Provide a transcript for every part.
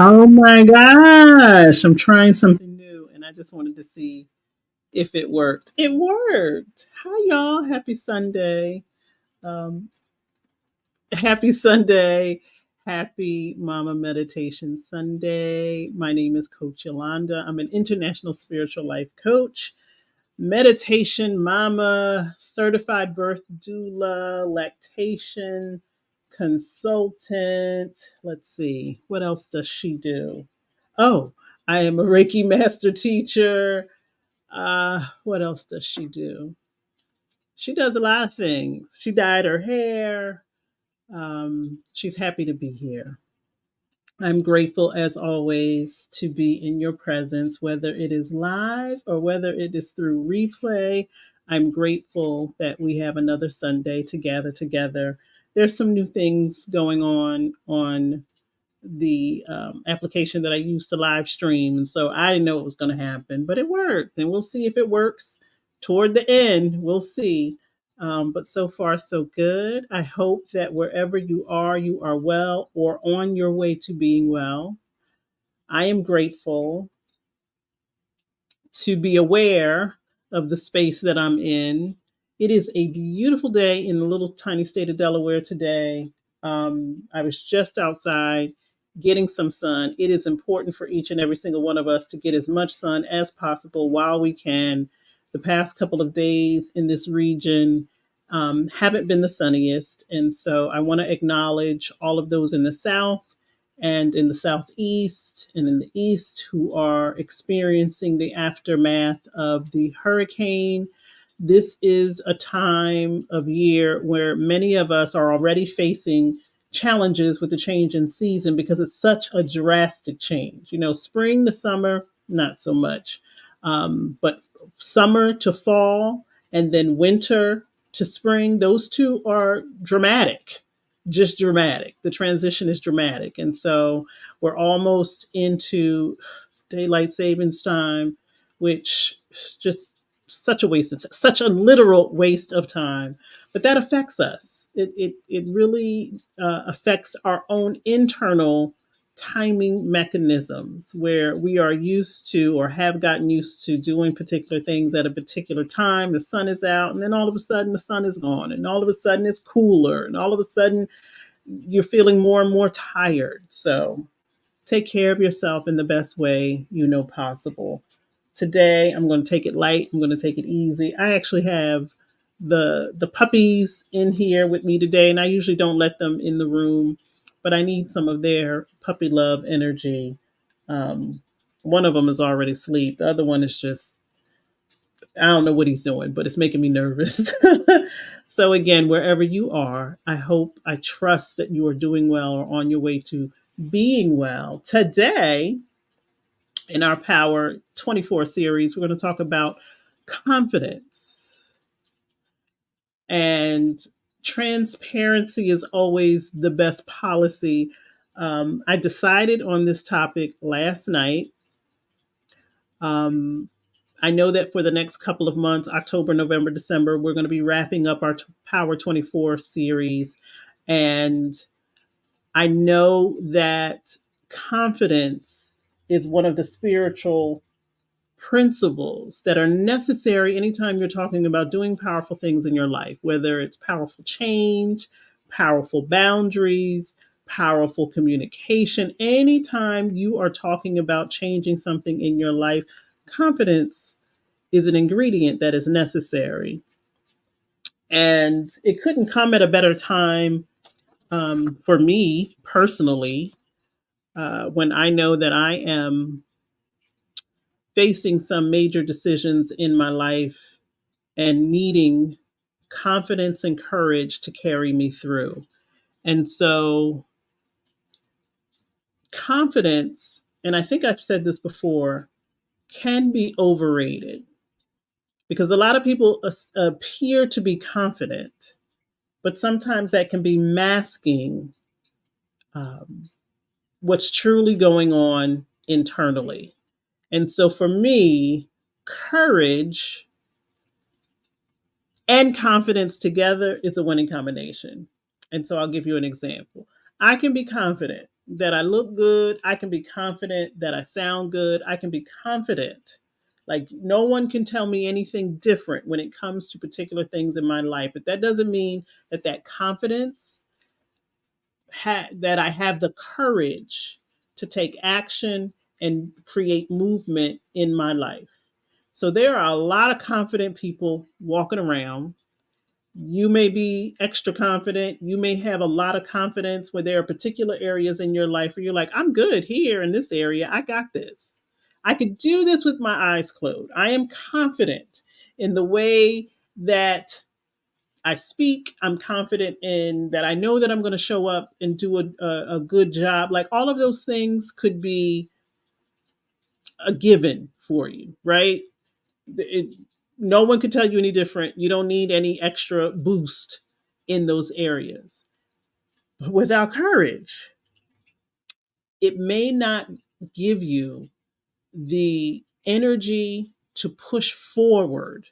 Oh my gosh, I'm trying something new and I just wanted to see if it worked. It worked. Hi, y'all. Happy Sunday. Um, happy Sunday. Happy Mama Meditation Sunday. My name is Coach Yolanda. I'm an international spiritual life coach, meditation mama, certified birth doula, lactation consultant. Let's see, what else does she do? Oh, I am a Reiki master teacher. What else does she do? She does a lot of things. She dyed her hair. She's happy to be here. I'm grateful as always to be in your presence, whether it is live or whether it is through replay. I'm grateful that we have another Sunday to gather together. There's some new things going on the application that I used to live stream. And so I didn't know it was going to happen, but it worked. And we'll see if it works toward the end. We'll see. But so far, so good. I hope that wherever you are well or on your way to being well. I am grateful to be aware of the space that I'm in. It is a beautiful day in the little tiny state of Delaware today. I was just outside getting some sun. It is important for each and every single one of us to get as much sun as possible while we can. The past couple of days in this region haven't been the sunniest. And so I want to acknowledge all of those in the South and in the Southeast and in the East who are experiencing the aftermath of the hurricane. This is a time of year where many of us are already facing challenges with the change in season because it's such a drastic change. You know, spring to summer, not so much. But summer to fall and then winter to spring, those two are dramatic, just dramatic. The transition is dramatic. And so we're almost into daylight savings time, which just such a waste of such a literal waste of time. But that affects us. It really affects our own internal timing mechanisms where we are used to or have gotten used to doing particular things at a particular time. The sun is out, and then all of a sudden the sun is gone, and all of a sudden it's cooler, and all of a sudden you're feeling more and more tired. So take care of yourself in the best way you know possible. Today, I'm going to take it light. I'm going to take it easy. I actually have the puppies in here with me today, and I usually don't let them in the room, but I need some of their puppy love energy. Um, one of them is already asleep. The other one is just, I don't know what he's doing, but it's making me nervous. So, again, wherever you are, I hope, I trust that you are doing well or on your way to being well. Today, in our Power 24 series, we're going to talk about confidence. And transparency is always the best policy. I decided on this topic last night. Um, I know that for the next couple of months, October, November, December, we're going to be wrapping up our Power 24 series. And I know that confidence is one of the spiritual principles that are necessary anytime you're talking about doing powerful things in your life, whether it's powerful change, powerful boundaries, powerful communication. Anytime you are talking about changing something in your life, confidence is an ingredient that is necessary. And it couldn't come at a better time for me personally when I know that I am facing some major decisions in my life and needing confidence and courage to carry me through. And so, confidence, and I think I've said this before, can be overrated because a lot of people appear to be confident, but sometimes that can be masking um, what's truly going on internally. And so, for me, courage and confidence together is a winning combination. And so I'll give you an example. I can be confident. that I look good. I can be confident that I sound good. I can be confident. Like no one can tell me anything different when it comes to particular things in my life. But that doesn't mean that that confidence that I have the courage to take action and create movement in my life. So there are a lot of confident people walking around. You may be extra confident. You may have a lot of confidence where there are particular areas in your life where you're like, I'm good here in this area. I got this. I could do this with my eyes closed. I am confident in the way that I speak. I'm confident in that I know that I'm going to show up and do a good job. Like all of those things could be a given for you, right? It, no one could tell you any different. You don't need any extra boost in those areas. But without courage, it may not give you the energy to push forward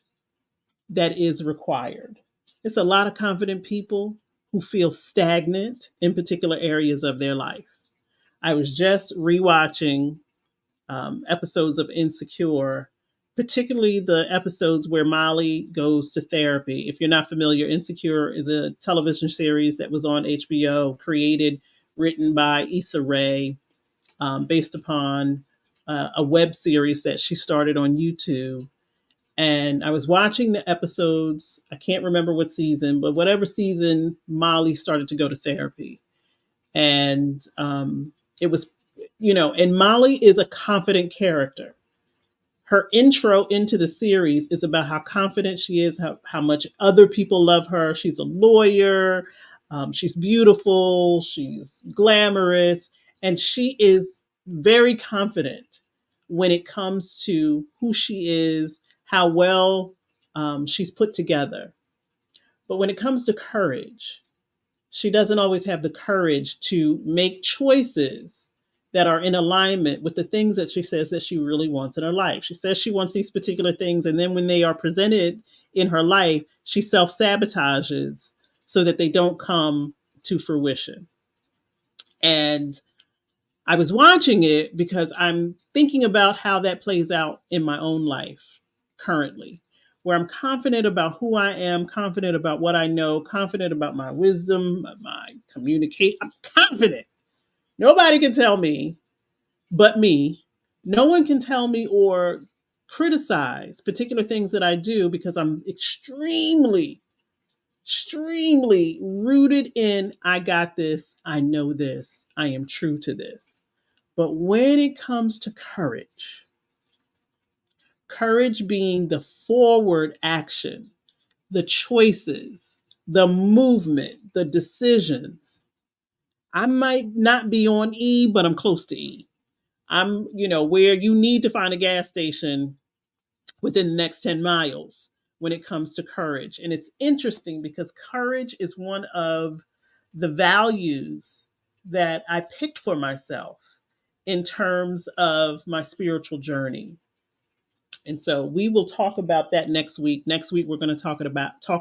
that is required. It's a lot of confident people who feel stagnant in particular areas of their life. I was just rewatching episodes of Insecure, particularly the episodes where Molly goes to therapy. If you're not familiar, Insecure is a television series that was on HBO, created, written by Issa Rae, based upon a web series that she started on YouTube. And I was watching the episodes. I can't remember what season, but whatever season, Molly started to go to therapy. And it was, and Molly is a confident character. Her intro into the series is about how confident she is, how much other people love her. She's a lawyer. She's beautiful. She's glamorous. And she is very confident when it comes to who she is, how well she's put together. But when it comes to courage, she doesn't always have the courage to make choices that are in alignment with the things that she says that she really wants in her life. She says she wants these particular things, and then when they are presented in her life, she self sabotages so that they don't come to fruition. And I was watching it because I'm thinking about how that plays out in my own life currently, where I'm confident about who I am, confident about what I know, confident about my wisdom, my communicate. I'm confident. Nobody can tell me but me. No one can tell me or criticize particular things that I do because I'm extremely rooted in I got this, I know this, I am true to this. But when it comes to courage, courage being the forward action, the choices, the movement, the decisions, I might not be on E, but I'm close to E. I'm, where you need to find a gas station within the next 10 miles when it comes to courage. And it's interesting because courage is one of the values that I picked for myself in terms of my spiritual journey. And so we will talk about that next week. Next week we're going to talk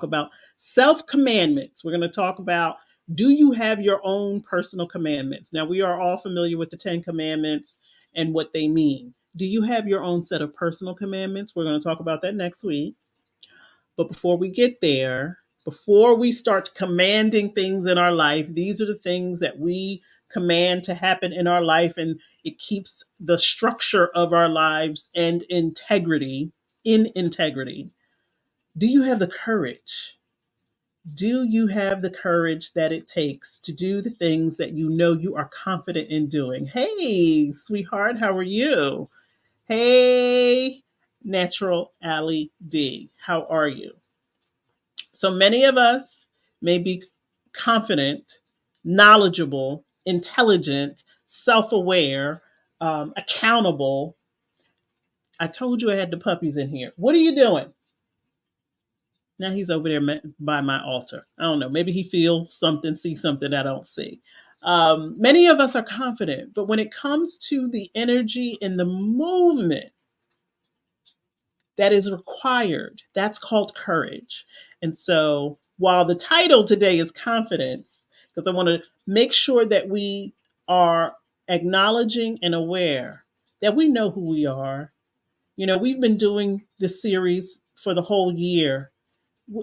about self-commandments. We're going to talk about, do you have your own personal commandments? Now we are all familiar with the 10 commandments and what they mean. Do you have your own set of personal commandments? We're going to talk about that next week. But before we get there, before we start commanding things in our life, these are the things that we command to happen in our life, and it keeps the structure of our lives and in integrity. Do you have the courage? Do you have the courage that it takes to do the things that you know you are confident in doing? Hey, sweetheart, how are you? Hey, Natural Allie D, how are you? So many of us may be confident, knowledgeable, intelligent, self aware, accountable. I told you I had the puppies in here. What are you doing? Now he's over there by my altar. I don't know. Maybe he feels something, see something I don't see. Many of us are confident, but when it comes to the energy and the movement that is required, that's called courage. And so while the title today is confidence, because I want to make sure that we are acknowledging and aware that we know who we are. We've been doing this series for the whole year.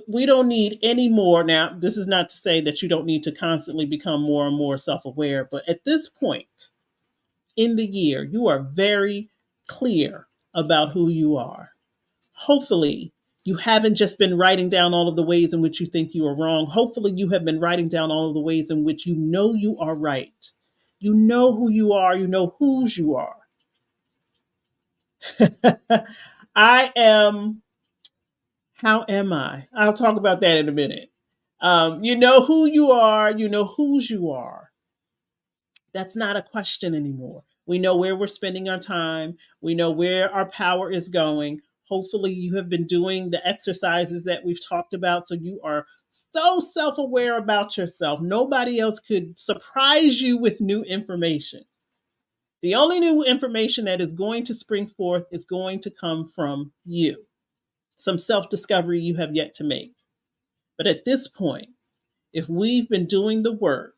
We don't need any more. Now, this is not to say that you don't need to constantly become more and more self aware, but at this point in the year, you are very clear about who you are. Hopefully, you haven't just been writing down all of the ways in which you think you are wrong. Hopefully, you have been writing down all of the ways in which you know you are right. You know who you are, you know whose you are. I am, how am I? I'll talk about that in a minute. You know who you are, you know whose you are. That's not a question anymore. We know where we're spending our time. We know where our power is going. Hopefully, you have been doing the exercises that we've talked about. So you are so self aware about yourself. Nobody else could surprise you with new information. The only new information that is going to spring forth is going to come from you, some self discovery you have yet to make. But at this point, if we've been doing the work,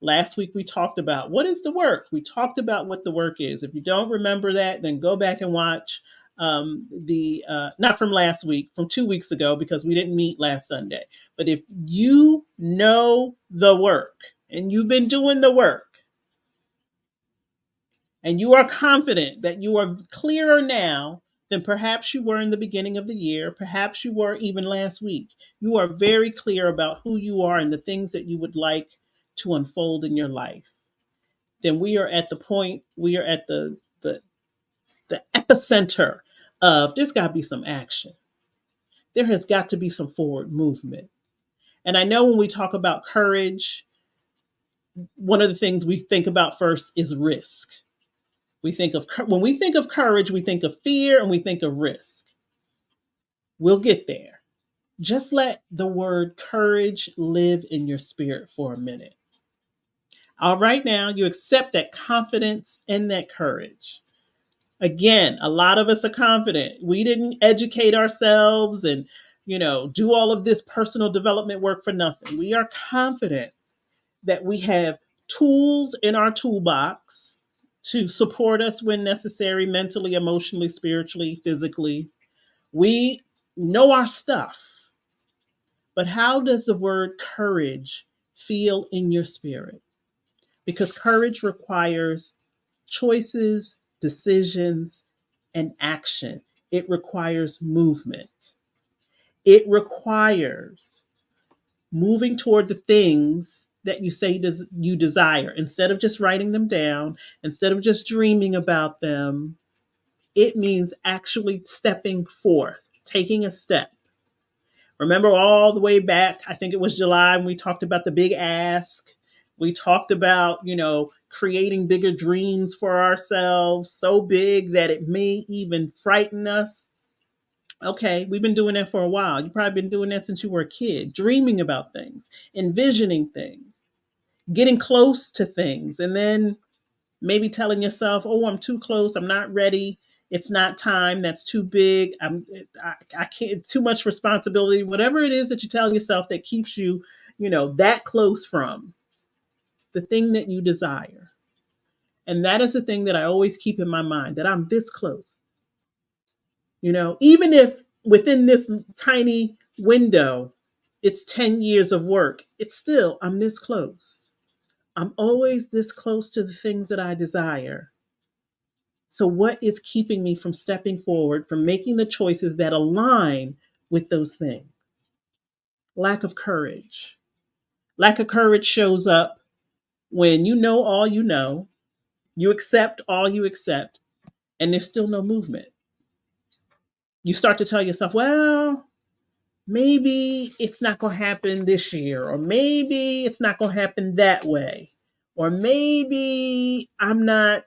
last week we talked about what is the work. We talked about what the work is. If you don't remember that, then go back and watch the not from last week, from 2 weeks ago, because we didn't meet last Sunday. But if you know the work and you've been doing the work, and you are confident that you are clearer now than perhaps you were in the beginning of the year, perhaps you were even last week. You are very clear about who you are and the things that you would like to unfold in your life. Then we are at the point, we are at the epicenter of there's got to be some action. There has got to be some forward movement. And I know when we talk about courage, one of the things we think about first is risk. When we think of courage, we think of fear and we think of risk. We'll get there. Just let the word courage live in your spirit for a minute. All right, now you accept that confidence and that courage. Again, a lot of us are confident. We didn't educate ourselves and, do all of this personal development work for nothing. We are confident that we have tools in our toolbox to support us when necessary, mentally, emotionally, spiritually, physically. We know our stuff. But how does the word courage feel in your spirit? Because courage requires choices, decisions, and action. It requires movement. It requires moving toward the things that you say you desire. Instead of just writing them down, instead of just dreaming about them, it means actually stepping forth, taking a step. Remember all the way back, I think it was July, when we talked about the big ask. We talked about, creating bigger dreams for ourselves, so big that it may even frighten us. Okay, we've been doing that for a while. You've probably been doing that since you were a kid, dreaming about things, envisioning things, getting close to things, and then maybe telling yourself, "Oh, I'm too close. I'm not ready. It's not time. That's too big. I can't. Too much responsibility." Whatever it is that you tell yourself that keeps you, that close from the thing that you desire. And that is the thing that I always keep in my mind, that I'm this close. Even if within this tiny window, it's 10 years of work, it's still, I'm this close. I'm always this close to the things that I desire. So, what is keeping me from stepping forward, from making the choices that align with those things? Lack of courage. Lack of courage shows up when you know all you accept all you accept, and there's still no movement. You start to tell yourself, well, maybe it's not going to happen this year, or maybe it's not going to happen that way, or maybe I'm not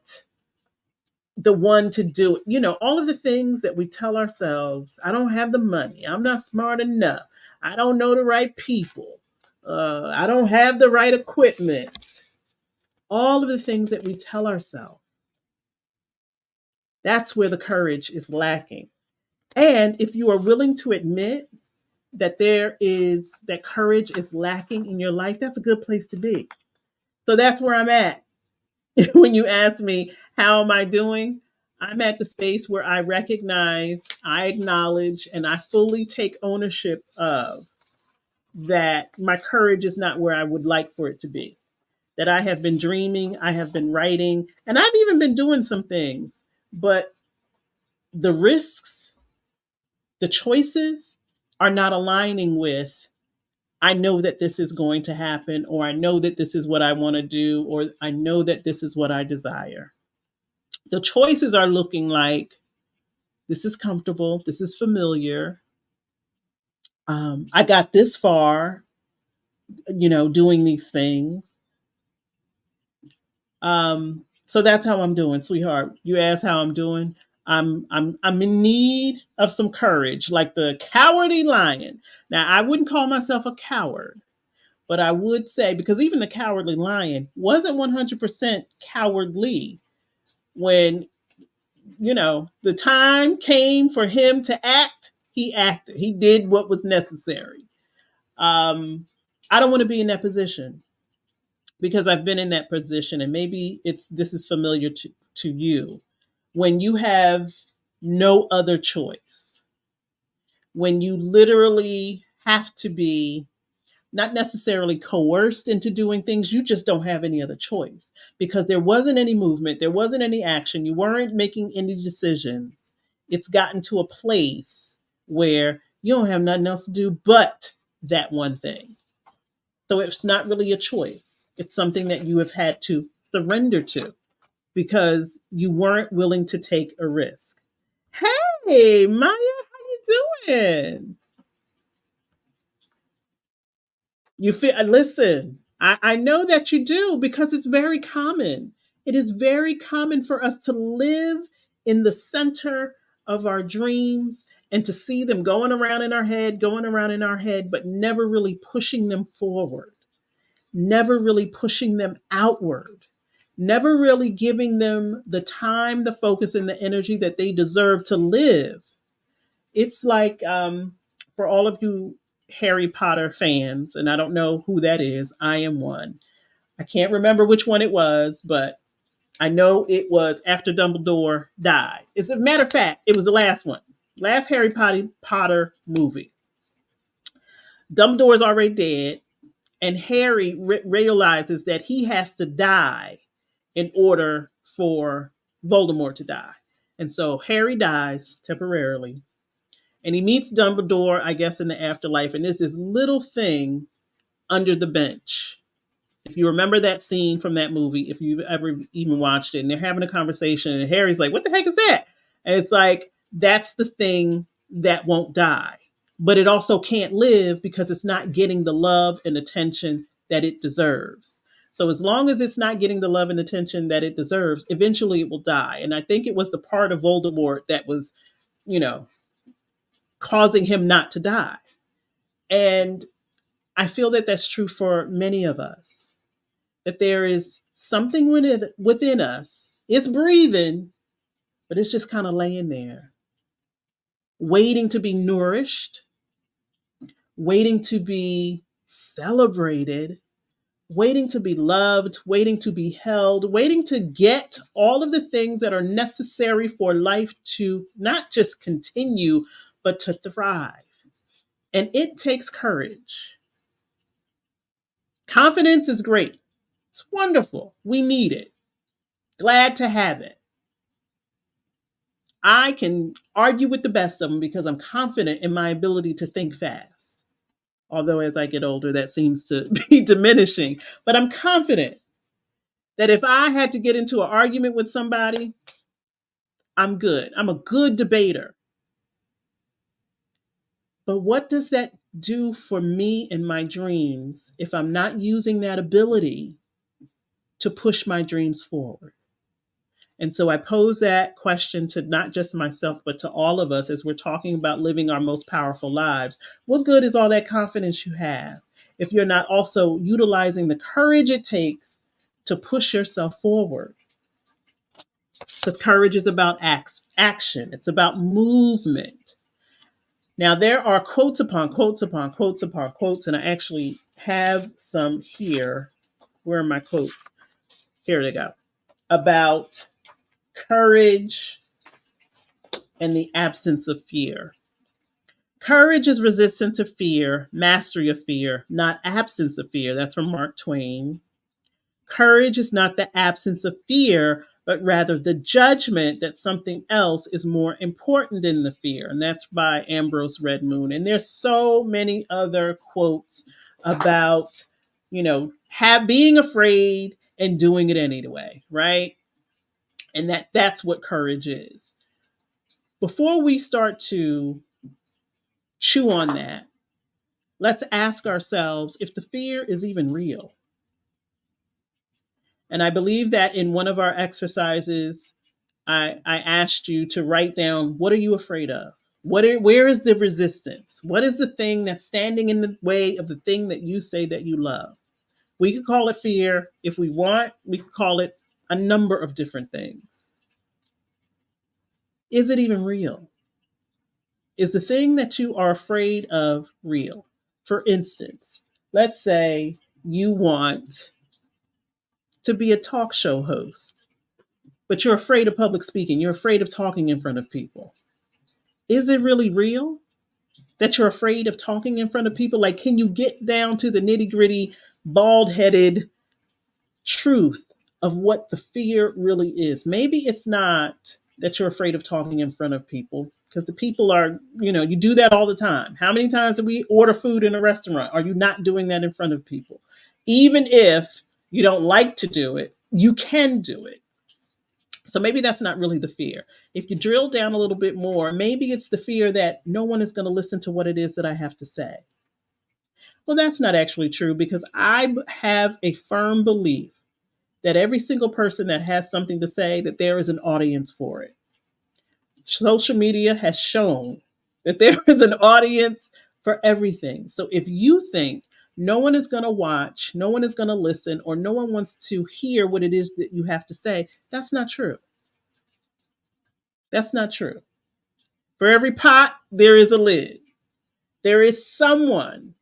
the one to do it. All of the things that we tell ourselves. I don't have the money. I'm not smart enough. I don't know the right people. I don't have the right equipment. All of the things that we tell ourselves. That's where the courage is lacking. And if you are willing to admit that courage is lacking in your life, that's a good place to be. So that's where I'm at. When you ask me, how am I doing? I'm at the space where I recognize, I acknowledge, and I fully take ownership of that my courage is not where I would like for it to be. That I have been dreaming, I have been writing, and I've even been doing some things, but the risks, the choices are not aligning with, I know that this is going to happen, or I know that this is what I want to do, or I know that this is what I desire. The choices are looking like, this is comfortable, this is familiar. I got this far, doing these things. So that's how I'm doing, sweetheart. You asked how I'm doing. I'm in need of some courage, like the cowardly lion. Now, I wouldn't call myself a coward, but I would say, because even the cowardly lion wasn't 100% cowardly when, the time came for him to act, he acted. He did what was necessary. I don't want to be in that position, because I've been in that position, and maybe this is familiar to you. When you have no other choice, when you literally have to be not necessarily coerced into doing things, you just don't have any other choice, because there wasn't any movement, there wasn't any action, you weren't making any decisions. It's gotten to a place where you don't have nothing else to do but that one thing. So it's not really a choice. It's something that you have had to surrender to because you weren't willing to take a risk. Hey, Maya, how you doing? You feel, listen, I know that you do, because it's very common. It is very common for us to live in the center of our dreams and to see them going around in our head, going around in our head, but never really pushing them forward, never really pushing them outward, never really giving them the time, the focus, and the energy that they deserve to live. It's like, for all of you Harry Potter fans, and I don't know who that is, I am one. I can't remember which one it was, but I know it was after Dumbledore died. As a matter of fact, it was the last one, last Harry Potter movie. Dumbledore's already dead, and Harry realizes that he has to die in order for Voldemort to die. And so Harry dies temporarily, and he meets Dumbledore, I guess, in the afterlife. And there's this little thing under the bench. If you remember that scene from that movie, if you've ever even watched it, and they're having a conversation, and Harry's like, "What the heck is that?" And it's like, that's the thing that won't die. But it also can't live because it's not getting the love and attention that it deserves. So as long as it's not getting the love and attention that it deserves, eventually it will die. And I think it was the part of Voldemort that was, you know, causing him not to die. And I feel that that's true for many of us, that there is something within us. It's breathing, but it's just kind of laying there, waiting to be nourished, waiting to be celebrated, waiting to be loved, waiting to be held, waiting to get all of the things that are necessary for life to not just continue, but to thrive. And it takes courage. Confidence is great. It's wonderful. We need it. Glad to have it. I can argue with the best of them because I'm confident in my ability to think fast. Although as I get older, that seems to be diminishing. But I'm confident that if I had to get into an argument with somebody, I'm good. I'm a good debater. But what does that do for me in my dreams if I'm not using that ability to push my dreams forward? And so I pose that question to not just myself, but to all of us as we're talking about living our most powerful lives. What good is all that confidence you have if you're not also utilizing the courage it takes to push yourself forward? Because courage is about action, it's about movement. Now, there are quotes upon quotes upon quotes upon quotes, and I actually have some here. Where are my quotes? Here they go. about courage and the absence of fear. Courage is resistance to fear, mastery of fear, not absence of fear. That's from Mark Twain. Courage is not the absence of fear, but rather the judgment that something else is more important than the fear. And that's by Ambrose Redmoon. And there's so many other quotes about, being afraid and doing it anyway, right? And that's what courage is. Before we start to chew on that, let's ask ourselves if the fear is even real. And I believe that in one of our exercises, I asked you to write down, what are you afraid of? Where is the resistance? What is the thing that's standing in the way of the thing that you say that you love? We could call it fear. If we want, we could call it a number of different things. Is it even real? Is the thing that you are afraid of real? For instance, let's say you want to be a talk show host, but you're afraid of public speaking. You're afraid of talking in front of people. Is it really real that you're afraid of talking in front of people? Like, can you get down to the nitty gritty, bald headed truth of what the fear really is? Maybe it's not that you're afraid of talking in front of people, because the people are, you do that all the time. How many times do we order food in a restaurant? Are you not doing that in front of people? Even if you don't like to do it, you can do it. So maybe that's not really the fear. If you drill down a little bit more, maybe it's the fear that no one is going to listen to what it is that I have to say. Well, that's not actually true, because I have a firm belief that every single person that has something to say, that there is an audience for it. Social media has shown that there is an audience for everything. So if you think no one is going to watch, no one is going to listen, or no one wants to hear what it is that you have to say, that's not true. That's not true. For every pot, there is a lid. There is someone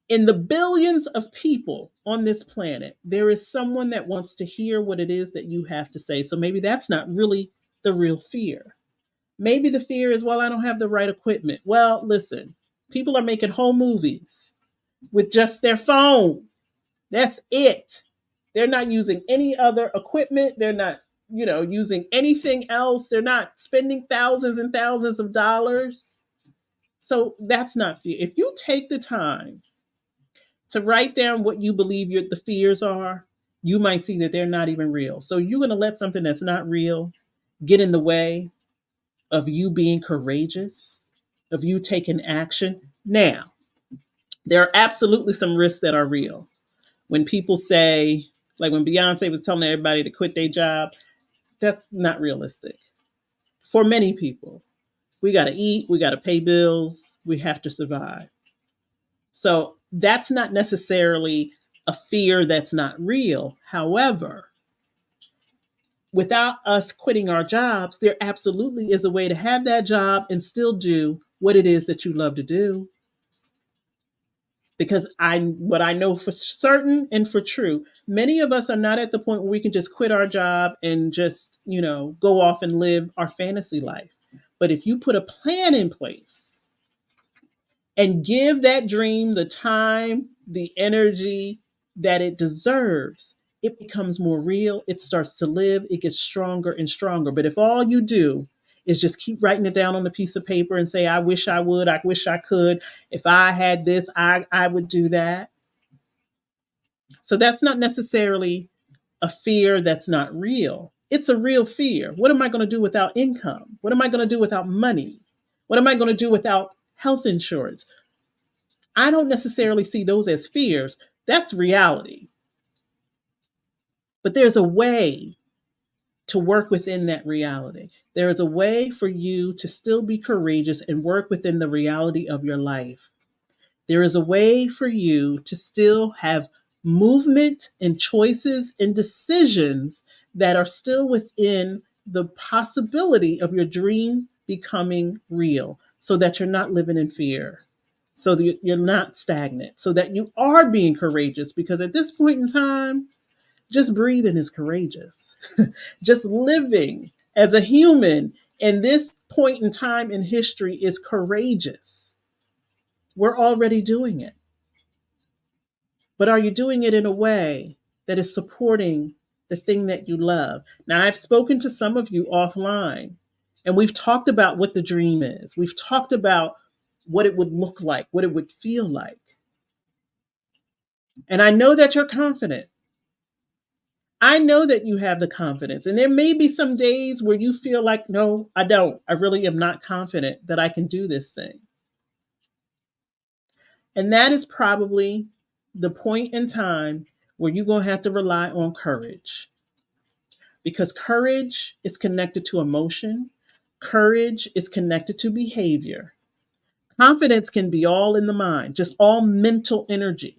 in the billions of people on this planet. There is someone that wants to hear what it is that you have to say. So maybe that's not really the real fear. Maybe the fear is, well, I don't have the right equipment. Well, listen, people are making whole movies with just their phone. That's it. They're not using any other equipment. They're not, using anything else. They're not spending thousands and thousands of dollars. So that's not fear. If you take the time to write down what you believe the fears are, you might see that they're not even real. So you're going to let something that's not real get in the way of you being courageous, of you taking action. Now, there are absolutely some risks that are real. When people say, like when Beyonce was telling everybody to quit their job, that's not realistic. For many people, we got to eat, we got to pay bills, we have to survive. So that's not necessarily a fear that's not real. However, without us quitting our jobs, there absolutely is a way to have that job and still do what it is that you love to do. Because what I know for certain and for true, many of us are not at the point where we can just quit our job and just, go off and live our fantasy life. But if you put a plan in place and give that dream the time, the energy that it deserves, it becomes more real. It starts to live. It gets stronger and stronger. But if all you do is just keep writing it down on a piece of paper and say, I wish I would, I wish I could. If I had this, I would do that. So that's not necessarily a fear that's not real. It's a real fear. What am I going to do without income? What am I going to do without money? What am I going to do without health insurance? I don't necessarily see those as fears. That's reality. But there's a way to work within that reality. There is a way for you to still be courageous and work within the reality of your life. There is a way for you to still have movement and choices and decisions that are still within the possibility of your dream becoming real, so that you're not living in fear, so that you're not stagnant, so that you are being courageous. Because at this point in time, Just breathing is courageous. Just living as a human in this point in time in history is courageous. We're already doing it. But are you doing it in a way that is supporting the thing that you love? Now, I've spoken to some of you offline, and we've talked about what the dream is. We've talked about what it would look like, what it would feel like. And I know that you're confident. I know that you have the confidence. And there may be some days where you feel like, no, I don't. I really am not confident that I can do this thing. And that is probably the point in time where you're going to have to rely on courage, because courage is connected to emotion, courage is connected to behavior. Confidence can be all in the mind, just all mental energy,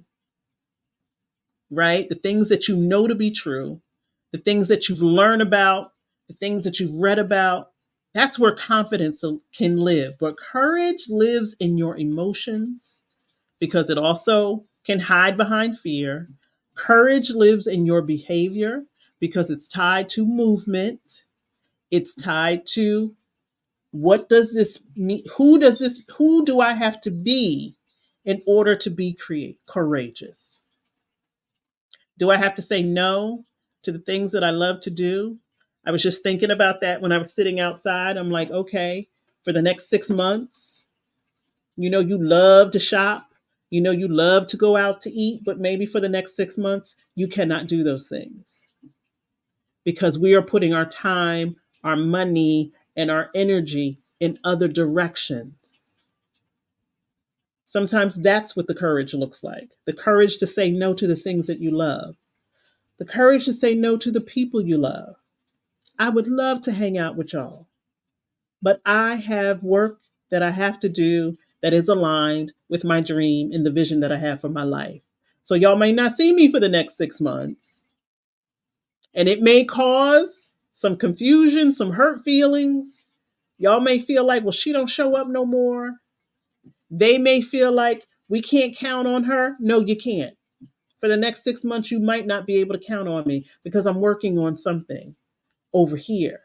right? The things that you know to be true, the things that you've learned about, the things that you've read about. That's where confidence can live. But courage lives in your emotions, because it also can hide behind fear. Courage lives in your behavior because it's tied to movement. It's tied to, what does this mean? Who do I have to be in order to be courageous? Do I have to say no to the things that I love to do? I was just thinking about that when I was sitting outside. I'm like, okay, for the next 6 months, you love to shop, you love to go out to eat, but maybe for the next 6 months, you cannot do those things because we are putting our time, our money, and our energy in other directions. Sometimes that's what the courage looks like, the courage to say no to the things that you love, the courage to say no to the people you love. I would love to hang out with y'all, but I have work that I have to do that is aligned with my dream and the vision that I have for my life. So y'all may not see me for the next 6 months. And it may cause some confusion, some hurt feelings. Y'all may feel like, well, she don't show up no more. They may feel like we can't count on her. No, you can't. For the next 6 months, you might not be able to count on me because I'm working on something over here.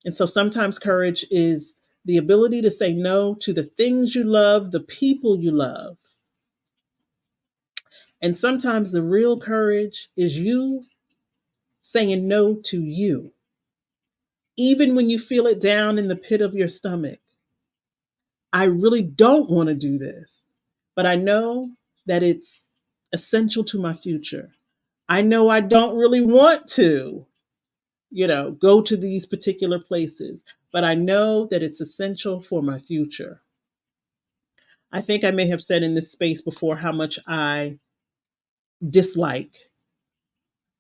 And so sometimes courage is the ability to say no to the things you love, the people you love. And sometimes the real courage is you saying no to you, even when you feel it down in the pit of your stomach. I really don't want to do this, but I know that it's essential to my future. I know I don't really want to, go to these particular places, but I know that it's essential for my future. I think I may have said in this space before how much I dislike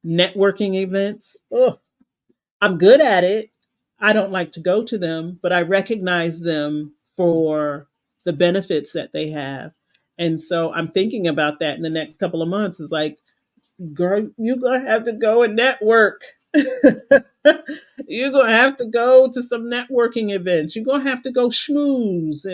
networking events. Ugh, I'm good at it. I don't like to go to them, but I recognize them for the benefits that they have. And so I'm thinking about that in the next couple of months. Is like, girl, you're going to have to go and network. You're going to have to go to some networking events. You're going to have to go schmooze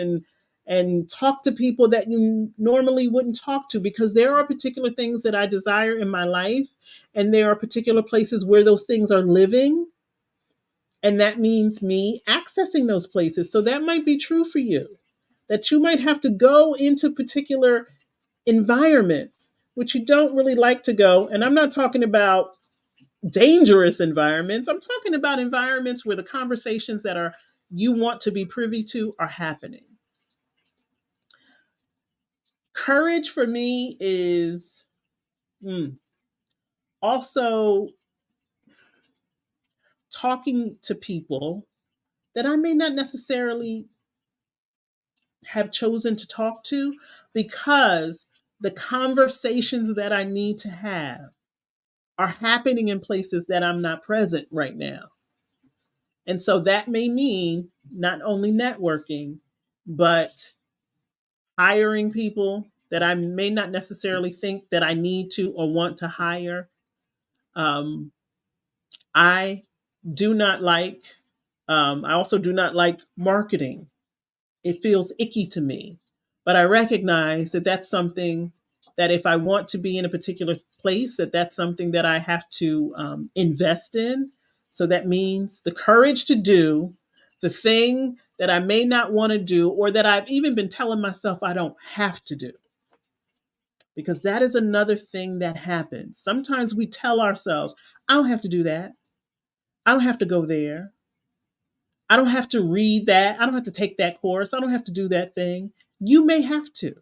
and talk to people that you normally wouldn't talk to, because there are particular things that I desire in my life, and there are particular places where those things are living, and that means me accessing those places. So that might be true for you, that you might have to go into particular environments which you don't really like to go. And I'm not talking about dangerous environments. I'm talking about environments where the conversations that are you want to be privy to are happening. Courage for me is also talking to people that I may not necessarily have chosen to talk to, because the conversations that I need to have are happening in places that I'm not present right now. And so that may mean not only networking, but hiring people that I may not necessarily think that I need to or want to hire. Um, I do not like, I also do not like marketing. It feels icky to me, but I recognize that that's something that if I want to be in a particular place, that that's something that I have to invest in. So that means the courage to do the thing that I may not want to do, or that I've even been telling myself I don't have to do. Because that is another thing that happens. Sometimes we tell ourselves, I don't have to do that. I don't have to go there. I don't have to read that. I don't have to take that course. I don't have to do that thing. You may have to,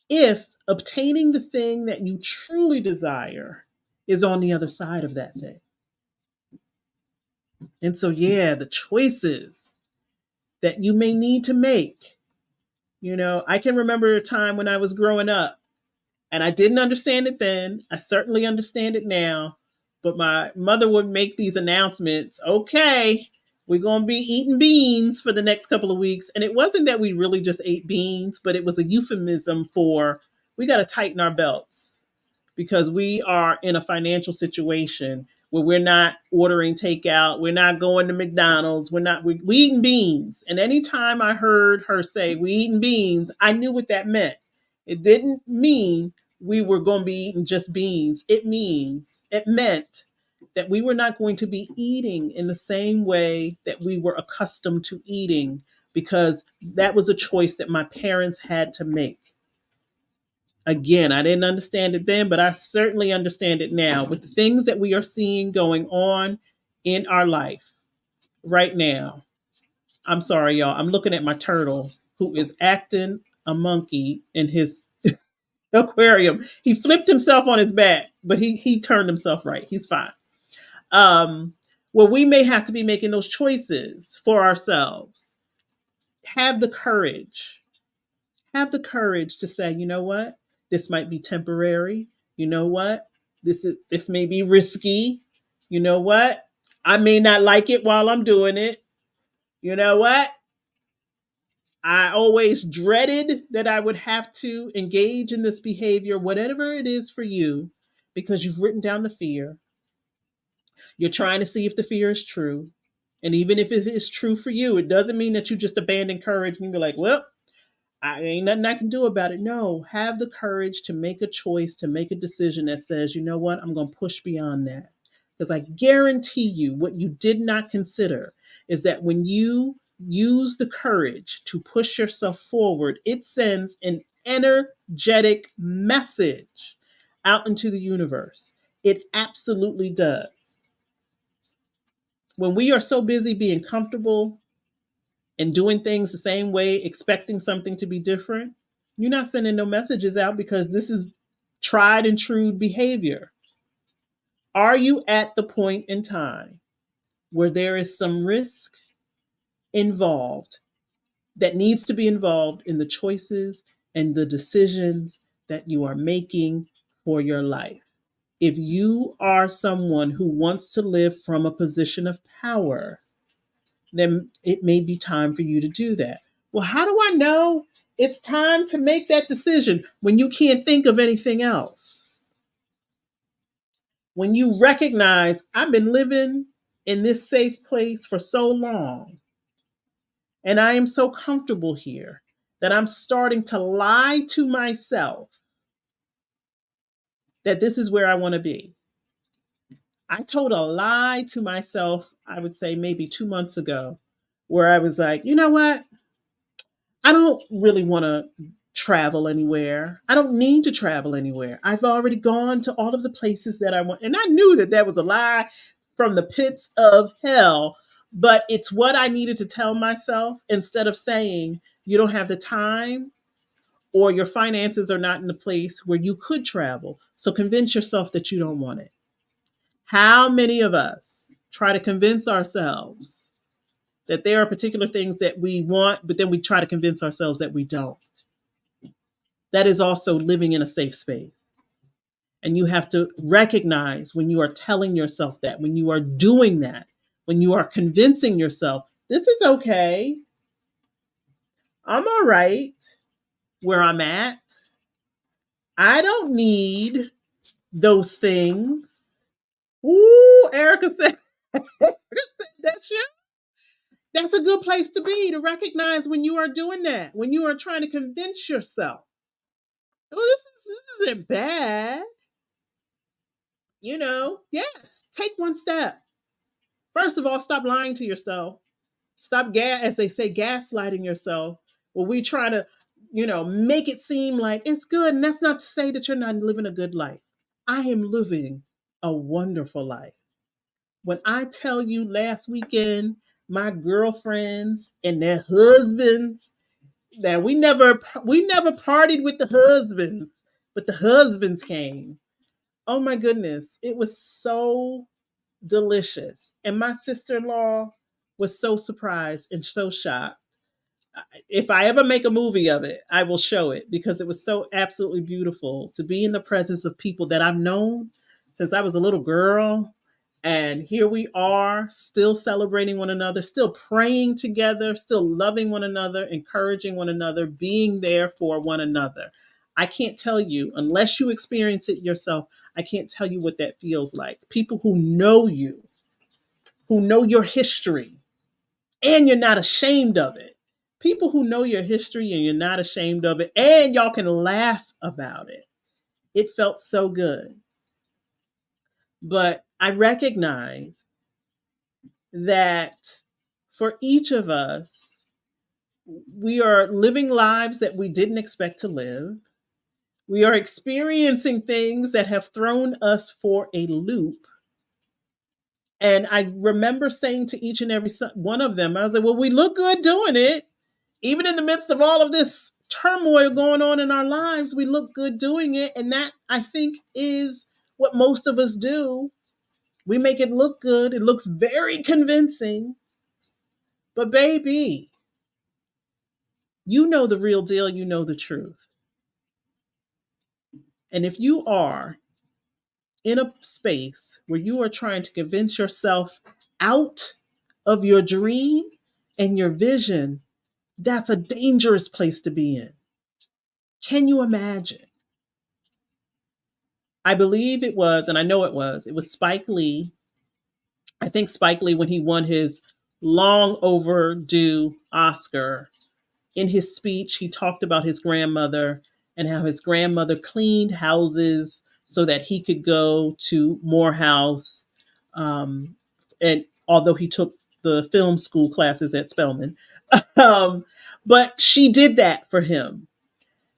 if obtaining the thing that you truly desire is on the other side of that thing. And so, yeah, the choices that you may need to make. I can remember a time when I was growing up and I didn't understand it then. I certainly understand it now. But my mother would make these announcements. Okay, we're going to be eating beans for the next couple of weeks. And it wasn't that we really just ate beans, but it was a euphemism for we got to tighten our belts because we are in a financial situation where we're not ordering takeout, we're not going to McDonald's, we eating beans. And anytime I heard her say we eating beans, I knew what that meant. It didn't mean we were going to be eating just beans. It meant that we were not going to be eating in the same way that we were accustomed to eating, because that was a choice that my parents had to make. Again, I didn't understand it then, but I certainly understand it now with the things that we are seeing going on in our life right now. I'm sorry, y'all. I'm looking at my turtle who is acting a monkey in his aquarium. He flipped himself on his back, but he turned himself right. He's fine. Well, we may have to be making those choices for ourselves. Have the courage. Have the courage to say, you know what? This might be temporary. You know what? This may be risky. You know what? I may not like it while I'm doing it. You know what? I always dreaded that I would have to engage in this behavior, whatever it is for you, because you've written down the fear. You're trying to see if the fear is true. And even if it is true for you, it doesn't mean that you just abandon courage and be like, well, I ain't nothing I can do about it. No, have the courage to make a choice, to make a decision that says, you know what, I'm going to push beyond that. Because I guarantee you, what you did not consider is that when you use the courage to push yourself forward, it sends an energetic message out into the universe. It absolutely does. When we are so busy being comfortable and doing things the same way, expecting something to be different, you're not sending no messages out, because this is tried and true behavior. Are you at the point in time where there is some risk involved that needs to be involved in the choices and the decisions that you are making for your life? If you are someone who wants to live from a position of power, then it may be time for you to do that. Well, how do I know it's time to make that decision when you can't think of anything else? When you recognize, I've been living in this safe place for so long and I am so comfortable here that I'm starting to lie to myself that this is where I want to be. I told a lie to myself, I would say maybe 2 months ago, where I was like, you know what? I don't really want to travel anywhere. I don't need to travel anywhere. I've already gone to all of the places that I want. And I knew that that was a lie from the pits of hell, but it's what I needed to tell myself, instead of saying you don't have the time or your finances are not in a place where you could travel. So convince yourself that you don't want it. How many of us try to convince ourselves that there are particular things that we want, but then we try to convince ourselves that we don't? That is also living in a safe space. And you have to recognize when you are telling yourself that, when you are doing that, when you are convincing yourself, this is okay. I'm all right where I'm at. I don't need those things. Ooh, Erica said, that's you. That's a good place to be, to recognize when you are doing that, when you are trying to convince yourself Well, this isn't bad. Yes, take one step. First of all, stop lying to yourself. Stop as they say, gaslighting yourself. Well, we try to, make it seem like it's good. And that's not to say that you're not living a good life. I am living a wonderful life. When I tell you last weekend, my girlfriends and their husbands, that we never partied with the husbands, but the husbands came. Oh my goodness, it was so delicious. And my sister-in-law was so surprised and so shocked. If I ever make a movie of it, I will show it because it was so absolutely beautiful to be in the presence of people that I've known since I was a little girl. And here we are, still celebrating one another, still praying together, still loving one another, encouraging one another, being there for one another. I can't tell you, unless you experience it yourself, I can't tell you what that feels like. People who know you, who know your history, and you're not ashamed of it. People who know your history and you're not ashamed of it, and y'all can laugh about it. It felt so good. But I recognize that for each of us, we are living lives that we didn't expect to live. We are experiencing things that have thrown us for a loop. And I remember saying to each and every one of them, I was like, well, we look good doing it. Even in the midst of all of this turmoil going on in our lives, we look good doing it. And that, I think, is what most of us do. We make it look good. It looks very convincing. But, baby, you know the real deal. You know the truth. And if you are in a space where you are trying to convince yourself out of your dream and your vision, that's a dangerous place to be in. Can you imagine? I believe and I know it was Spike Lee. I think Spike Lee, when he won his long overdue Oscar, in his speech, he talked about his grandmother and how his grandmother cleaned houses so that he could go to Morehouse. And although he took the film school classes at Spelman, um, but she did that for him.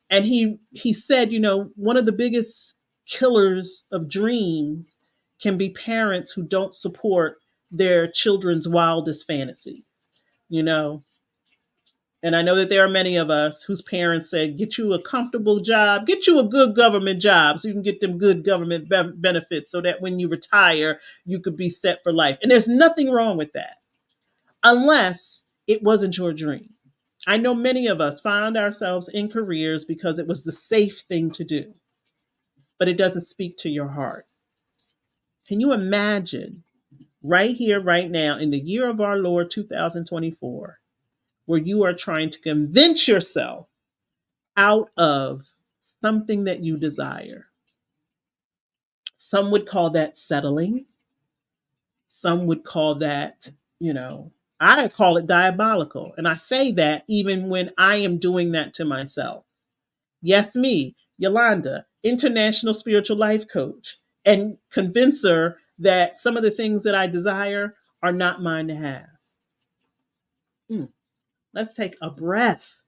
And he said, one of the biggest killers of dreams can be parents who don't support their children's wildest fantasies. You know, and I know that there are many of us whose parents said, get you a comfortable job, get you a good government job so you can get them good government benefits so that when you retire, you could be set for life. And there's nothing wrong with that, unless it wasn't your dream. I know many of us found ourselves in careers because it was the safe thing to do, but it doesn't speak to your heart. Can you imagine right here, right now, in the year of our Lord 2024, where you are trying to convince yourself out of something that you desire? Some would call that settling. Some would call that, you know, I call it diabolical. And I say that even when I am doing that to myself. Yes, me, Yolanda, international spiritual life coach, and convince her that some of the things that I desire are not mine to have. Let's take a breath.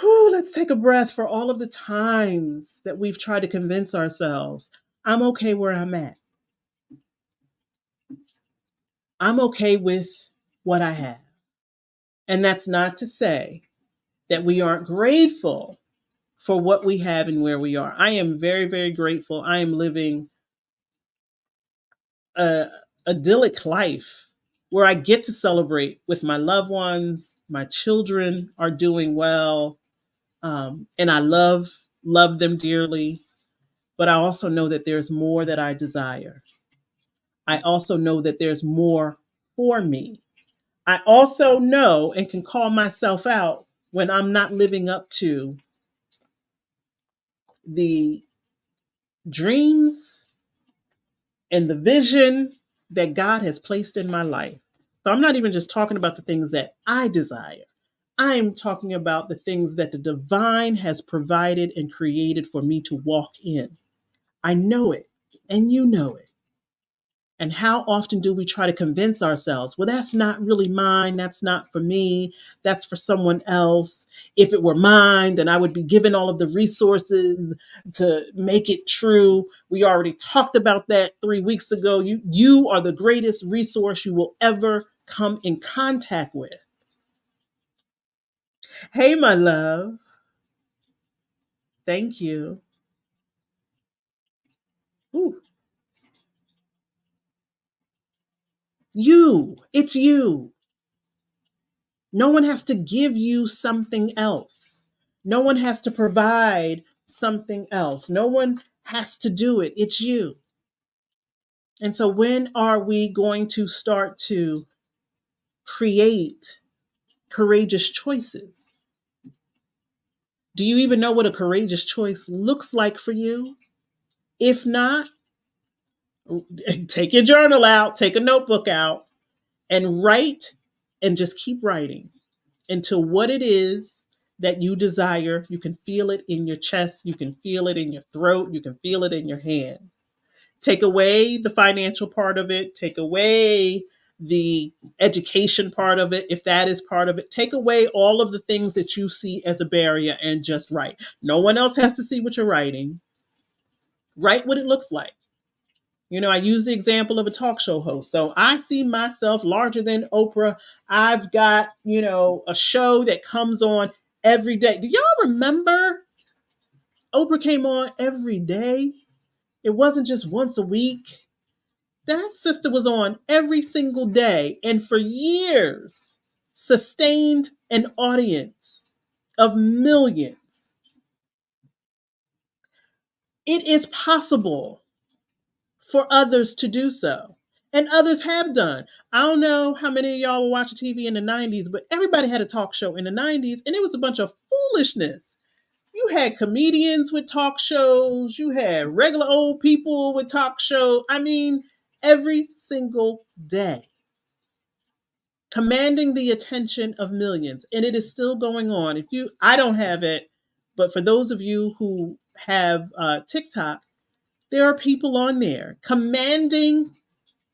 Whew, let's take a breath for all of the times that we've tried to convince ourselves I'm okay where I'm at. I'm okay with what I have. And that's not to say that we aren't grateful for what we have and where we are. I am very, very grateful. I am living a idyllic life where I get to celebrate with my loved ones. My children are doing well, and I love them dearly. But I also know that there's more that I desire. I also know that there's more for me. I also know and can call myself out when I'm not living up to the dreams and the vision that God has placed in my life. So I'm not even just talking about the things that I desire. I'm talking about the things that the divine has provided and created for me to walk in. I know it, and you know it. And how often do we try to convince ourselves, well, that's not really mine. That's not for me. That's for someone else. If it were mine, then I would be given all of the resources to make it true. We already talked about that 3 weeks ago. You are the greatest resource you will ever come in contact with. Hey, my love. Thank you. Ooh, you. It's you. No one has to give you something else. No one has to provide something else. No one has to do it. It's you. And so, when are we going to start to create courageous choices? Do you even know what a courageous choice looks like for you? If not, take your journal out, take a notebook out, and write and just keep writing into what it is that you desire. You can feel it in your chest, you can feel it in your throat, you can feel it in your hands. Take away the financial part of it, take away the education part of it, if that is part of it. Take away all of the things that you see as a barrier and just write. No one else has to see what you're writing. Write what it looks like. I use the example of a talk show host. So I see myself larger than Oprah. I've got, a show that comes on every day. Do y'all remember Oprah came on every day? It wasn't just once a week. That sister was on every single day and for years sustained an audience of millions. It is possible for others to do so. And others have done. I don't know how many of y'all were watching TV in the 90s, but everybody had a talk show in the 90s, and it was a bunch of foolishness. You had comedians with talk shows, you had regular old people with talk shows. I mean, every single day, commanding the attention of millions. And it is still going on. I don't have it, but for those of you who have TikTok, there are people on there commanding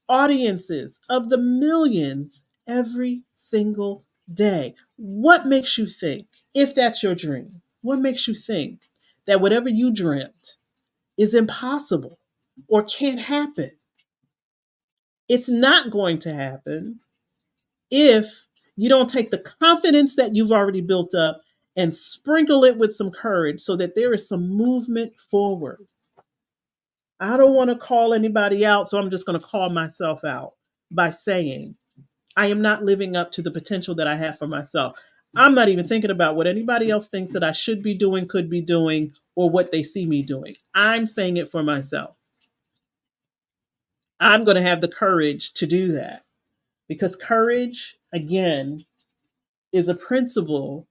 audiences of the millions every single day. What makes you think, if that's your dream, what makes you think that whatever you dreamt is impossible or can't happen? It's not going to happen if you don't take the confidence that you've already built up and sprinkle it with some courage so that there is some movement forward. I don't want to call anybody out, so I'm just going to call myself out by saying I am not living up to the potential that I have for myself. I'm not even thinking about what anybody else thinks that I should be doing, could be doing, or what they see me doing. I'm saying it for myself. I'm going to have the courage to do that because courage, again, is a principle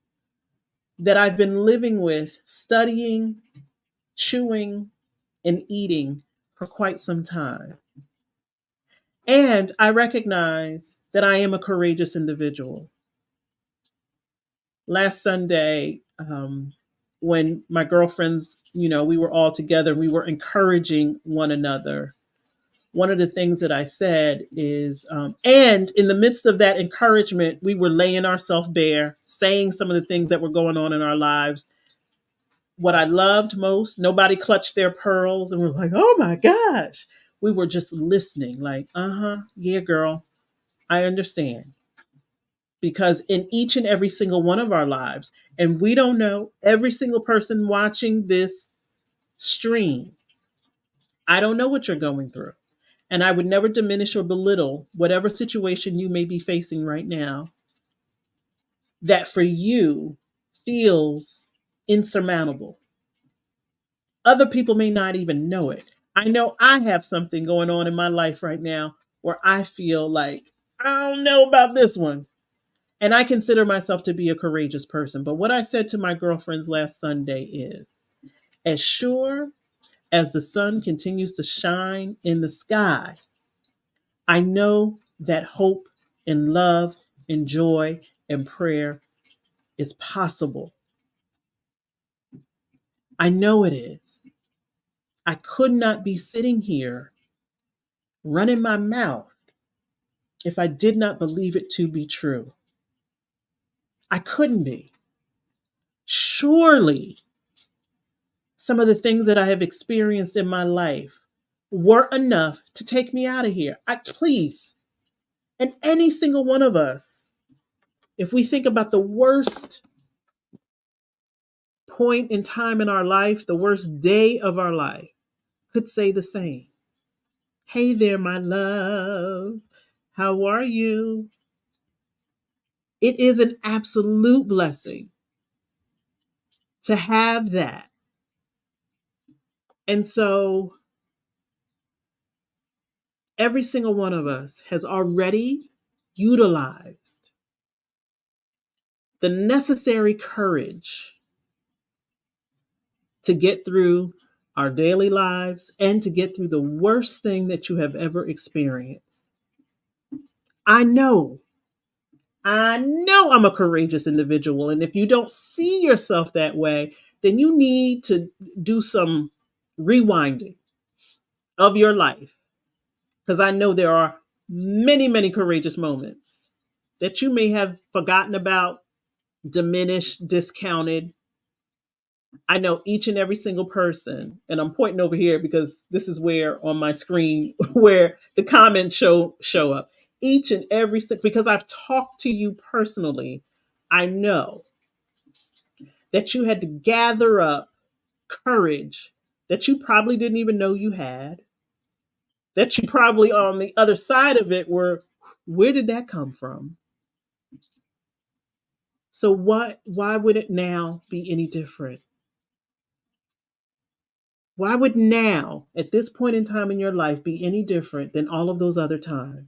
that I've been living with, studying, chewing, and eating for quite some time. And I recognize that I am a courageous individual. Last Sunday, when my girlfriends, we were all together, we were encouraging one another. One of the things that I said is, and in the midst of that encouragement, we were laying ourselves bare, saying some of the things that were going on in our lives. What I loved most, nobody clutched their pearls and was like, oh my gosh. We were just listening, like, yeah, girl, I understand. Because in each and every single one of our lives, and we don't know every single person watching this stream, I don't know what you're going through. And I would never diminish or belittle whatever situation you may be facing right now that for you feels insurmountable. Other people may not even know it. I know I have something going on in my life right now where I feel like, I don't know about this one. And I consider myself to be a courageous person. But what I said to my girlfriends last Sunday is, as sure as the sun continues to shine in the sky, I know that hope and love and joy and prayer is possible. I know it is. I could not be sitting here running my mouth if I did not believe it to be true. I couldn't be. Surely some of the things that I have experienced in my life were enough to take me out of here. Please, and any single one of us, if we think about the worst point in time in our life, the worst day of our life, could say the same. Hey there, my love. How are you? It is an absolute blessing to have that. And so every single one of us has already utilized the necessary courage to get through our daily lives and to get through the worst thing that you have ever experienced. I know, I know I'm a courageous individual. And if you don't see yourself that way, then you need to do some rewinding of your life. Because I know there are many, many courageous moments that you may have forgotten about, diminished, discounted. I know each and every single person, and I'm pointing over here because this is where on my screen where the comments show up. Each and every because I've talked to you personally, I know that you had to gather up courage that you probably didn't even know you had. That you probably on the other side of it were, where did that come from? So what why would it now be any different? Why would now, at this point in time in your life, be any different than all of those other times?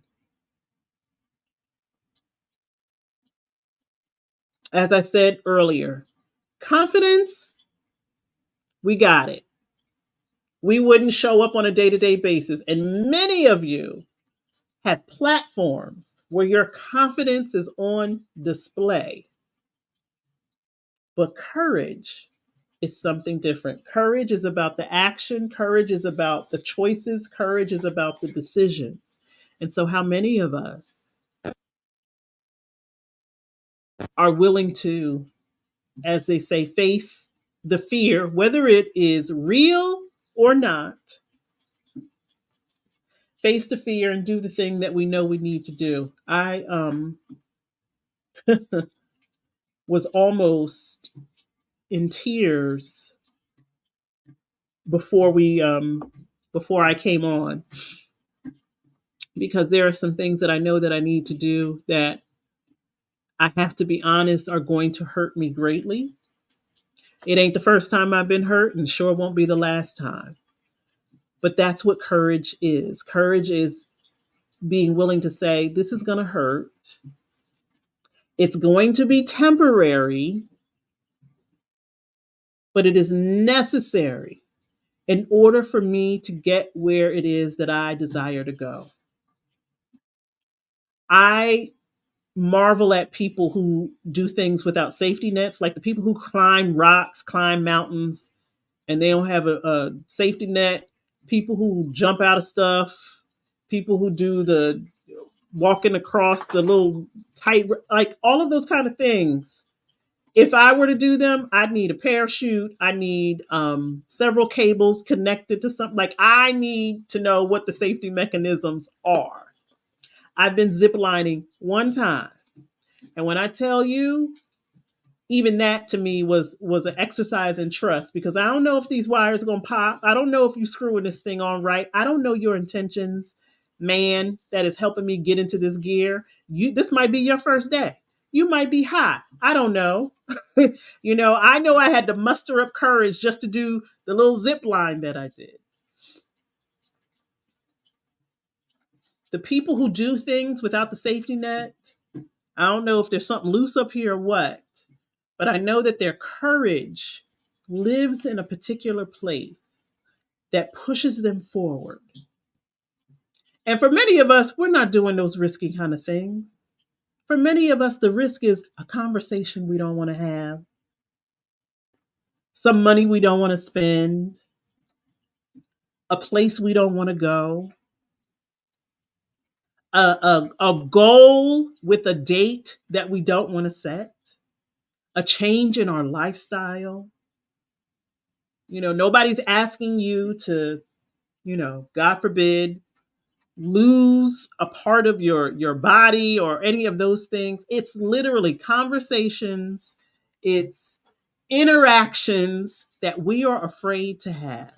As I said earlier, confidence, we got it. We wouldn't show up on a day to day basis. And many of you have platforms where your confidence is on display. But courage is something different. Courage is about the action, courage is about the choices, courage is about the decisions. And so, how many of us are willing to, as they say, face the fear, whether it is real or not, face the fear and do the thing that we know we need to do? I was almost in tears before we before I came on, because there are some things that I know that I need to do that I have to be honest are going to hurt me greatly. It ain't the first time I've been hurt and sure won't be the last time. But that's what courage is. Courage is being willing to say, this is going to hurt. It's going to be temporary, but it is necessary in order for me to get where it is that I desire to go. I marvel at people who do things without safety nets, like the people who climb rocks, climb mountains, and they don't have a safety net, people who jump out of stuff, people who do the walking across the little tight, like all of those kind of things. If I were to do them, I'd need a parachute. I need several cables connected to something. Like I need to know what the safety mechanisms are. I've been ziplining one time, and when I tell you, even that to me was an exercise in trust, because I don't know if these wires are gonna pop. I don't know if you screwing this thing on right. I don't know your intentions, man, that is helping me get into this gear. This might be your first day. You might be high. I don't know. I know I had to muster up courage just to do the little zip line that I did. The people who do things without the safety net, I don't know if there's something loose up here or what, but I know that their courage lives in a particular place that pushes them forward. And for many of us, we're not doing those risky kind of things. For many of us, the risk is a conversation we don't want to have, some money we don't want to spend, a place we don't want to go, a goal with a date that we don't want to set, a change in our lifestyle. Nobody's asking you to, God forbid, lose a part of your body or any of those things. It's literally conversations, it's interactions that we are afraid to have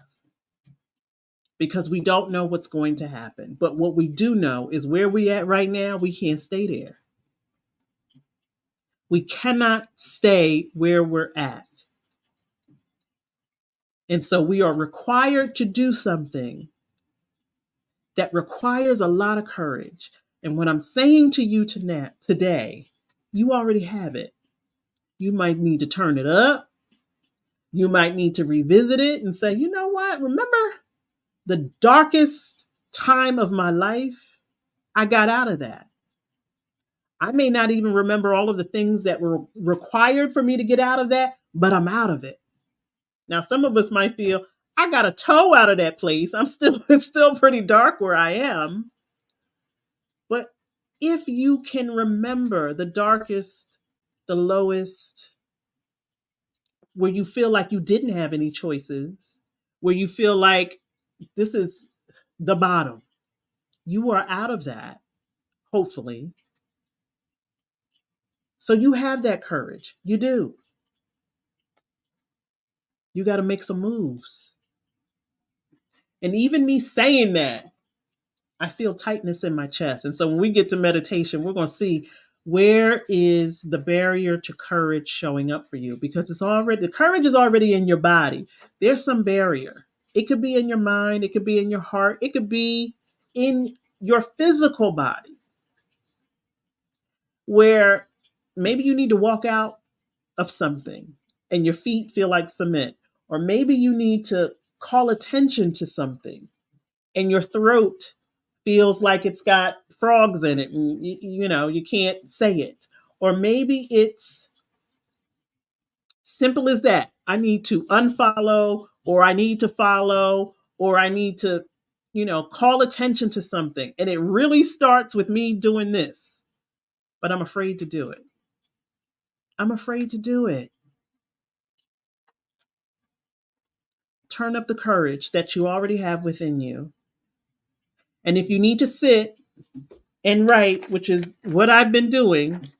because we don't know what's going to happen. But what we do know is where we at right now, we can't stay there. We cannot stay where we're at. And so we are required to do something that requires a lot of courage. And what I'm saying to you today, you already have it. You might need to turn it up. You might need to revisit it and say, you know what? Remember the darkest time of my life? I got out of that. I may not even remember all of the things that were required for me to get out of that, but I'm out of it. Now, some of us might feel, I got a toe out of that place. It's still pretty dark where I am. But if you can remember the darkest, the lowest, where you feel like you didn't have any choices, where you feel like this is the bottom, you are out of that, hopefully. So you have that courage. You do. You got to make some moves. And even me saying that, I feel tightness in my chest. And so when we get to meditation, we're going to see where is the barrier to courage showing up for you, because the courage is already in your body. There's some barrier. It could be in your mind, it could be in your heart, it could be in your physical body, where maybe you need to walk out of something and your feet feel like cement, or maybe you need to call attention to something and your throat feels like it's got frogs in it and you can't say it. Or maybe it's simple as that. I need to unfollow, or I need to follow, or I need to call attention to something, and it really starts with me doing this, but I'm afraid to do it. I'm afraid to do it. Turn up the courage that you already have within you. And if you need to sit and write, which is what I've been doing,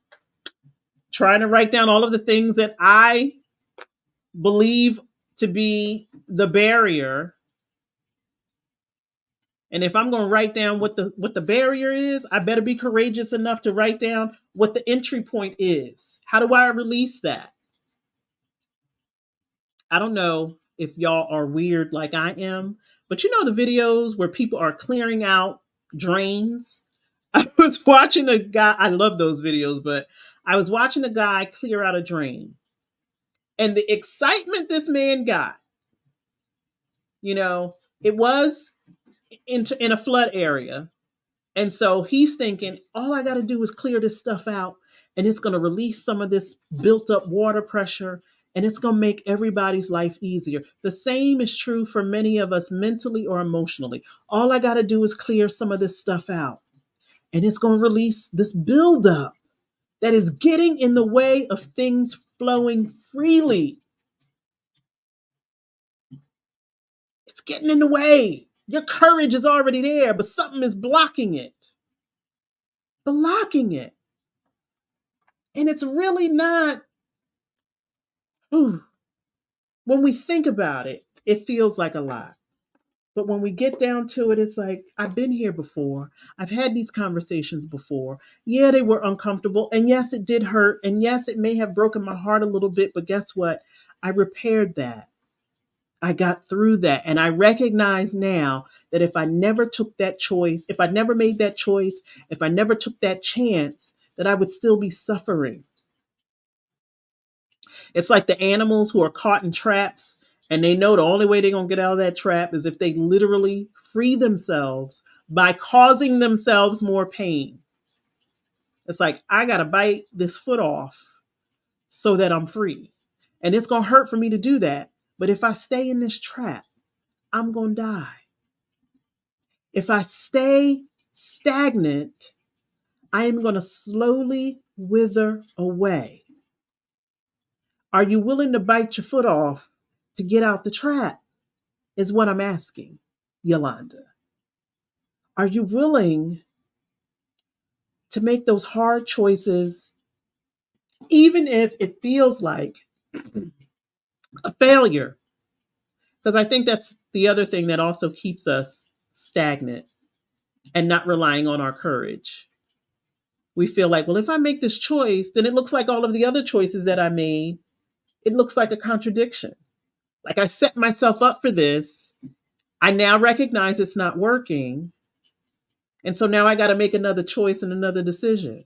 trying to write down all of the things that I believe to be the barrier. And if I'm going to write down what the barrier is, I better be courageous enough to write down what the entry point is. How do I release that? I don't know if y'all are weird like I am, but the videos where people are clearing out drains. I was watching a guy, I love those videos, but I was watching a guy clear out a drain. And the excitement this man got, it was in a flood area. And so he's thinking, all I got to do is clear this stuff out, and it's going to release some of this built up water pressure, and it's going to make everybody's life easier. The same is true for many of us mentally or emotionally. All I got to do is clear some of this stuff out, and it's going to release this buildup that is getting in the way of things flowing freely. It's getting in the way. Your courage is already there, but something is blocking it. Blocking it. And it's really not. Ooh, when we think about it, it feels like a lot. But when we get down to it, it's like, I've been here before. I've had these conversations before. Yeah, they were uncomfortable. And yes, it did hurt. And yes, it may have broken my heart a little bit. But guess what? I repaired that. I got through that. And I recognize now that if I never took that choice, if I never made that choice, if I never took that chance, that I would still be suffering. It's like the animals who are caught in traps, and they know the only way they're going to get out of that trap is if they literally free themselves by causing themselves more pain. It's like, I got to bite this foot off so that I'm free. And it's going to hurt for me to do that. But if I stay in this trap, I'm going to die. If I stay stagnant, I am going to slowly wither away. Are you willing to bite your foot off to get out the trap? Is what I'm asking, Yolanda. Are you willing to make those hard choices, even if it feels like a failure? Because I think that's the other thing that also keeps us stagnant and not relying on our courage. We feel like, well, if I make this choice, then it looks like all of the other choices that I made, it looks like a contradiction. Like, I set myself up for this. I now recognize it's not working. And so now I got to make another choice and another decision.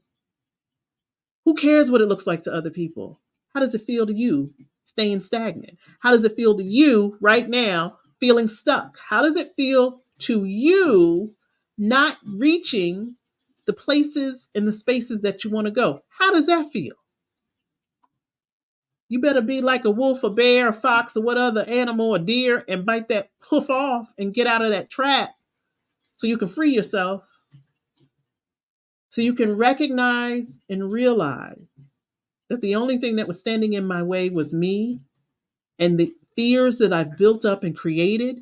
Who cares what it looks like to other people? How does it feel to you staying stagnant? How does it feel to you right now feeling stuck? How does it feel to you not reaching the places and the spaces that you want to go? How does that feel? You better be like a wolf, a bear, a fox, or what other animal, a deer, and bite that hoof off and get out of that trap so you can free yourself, so you can recognize and realize that the only thing that was standing in my way was me and the fears that I've built up and created,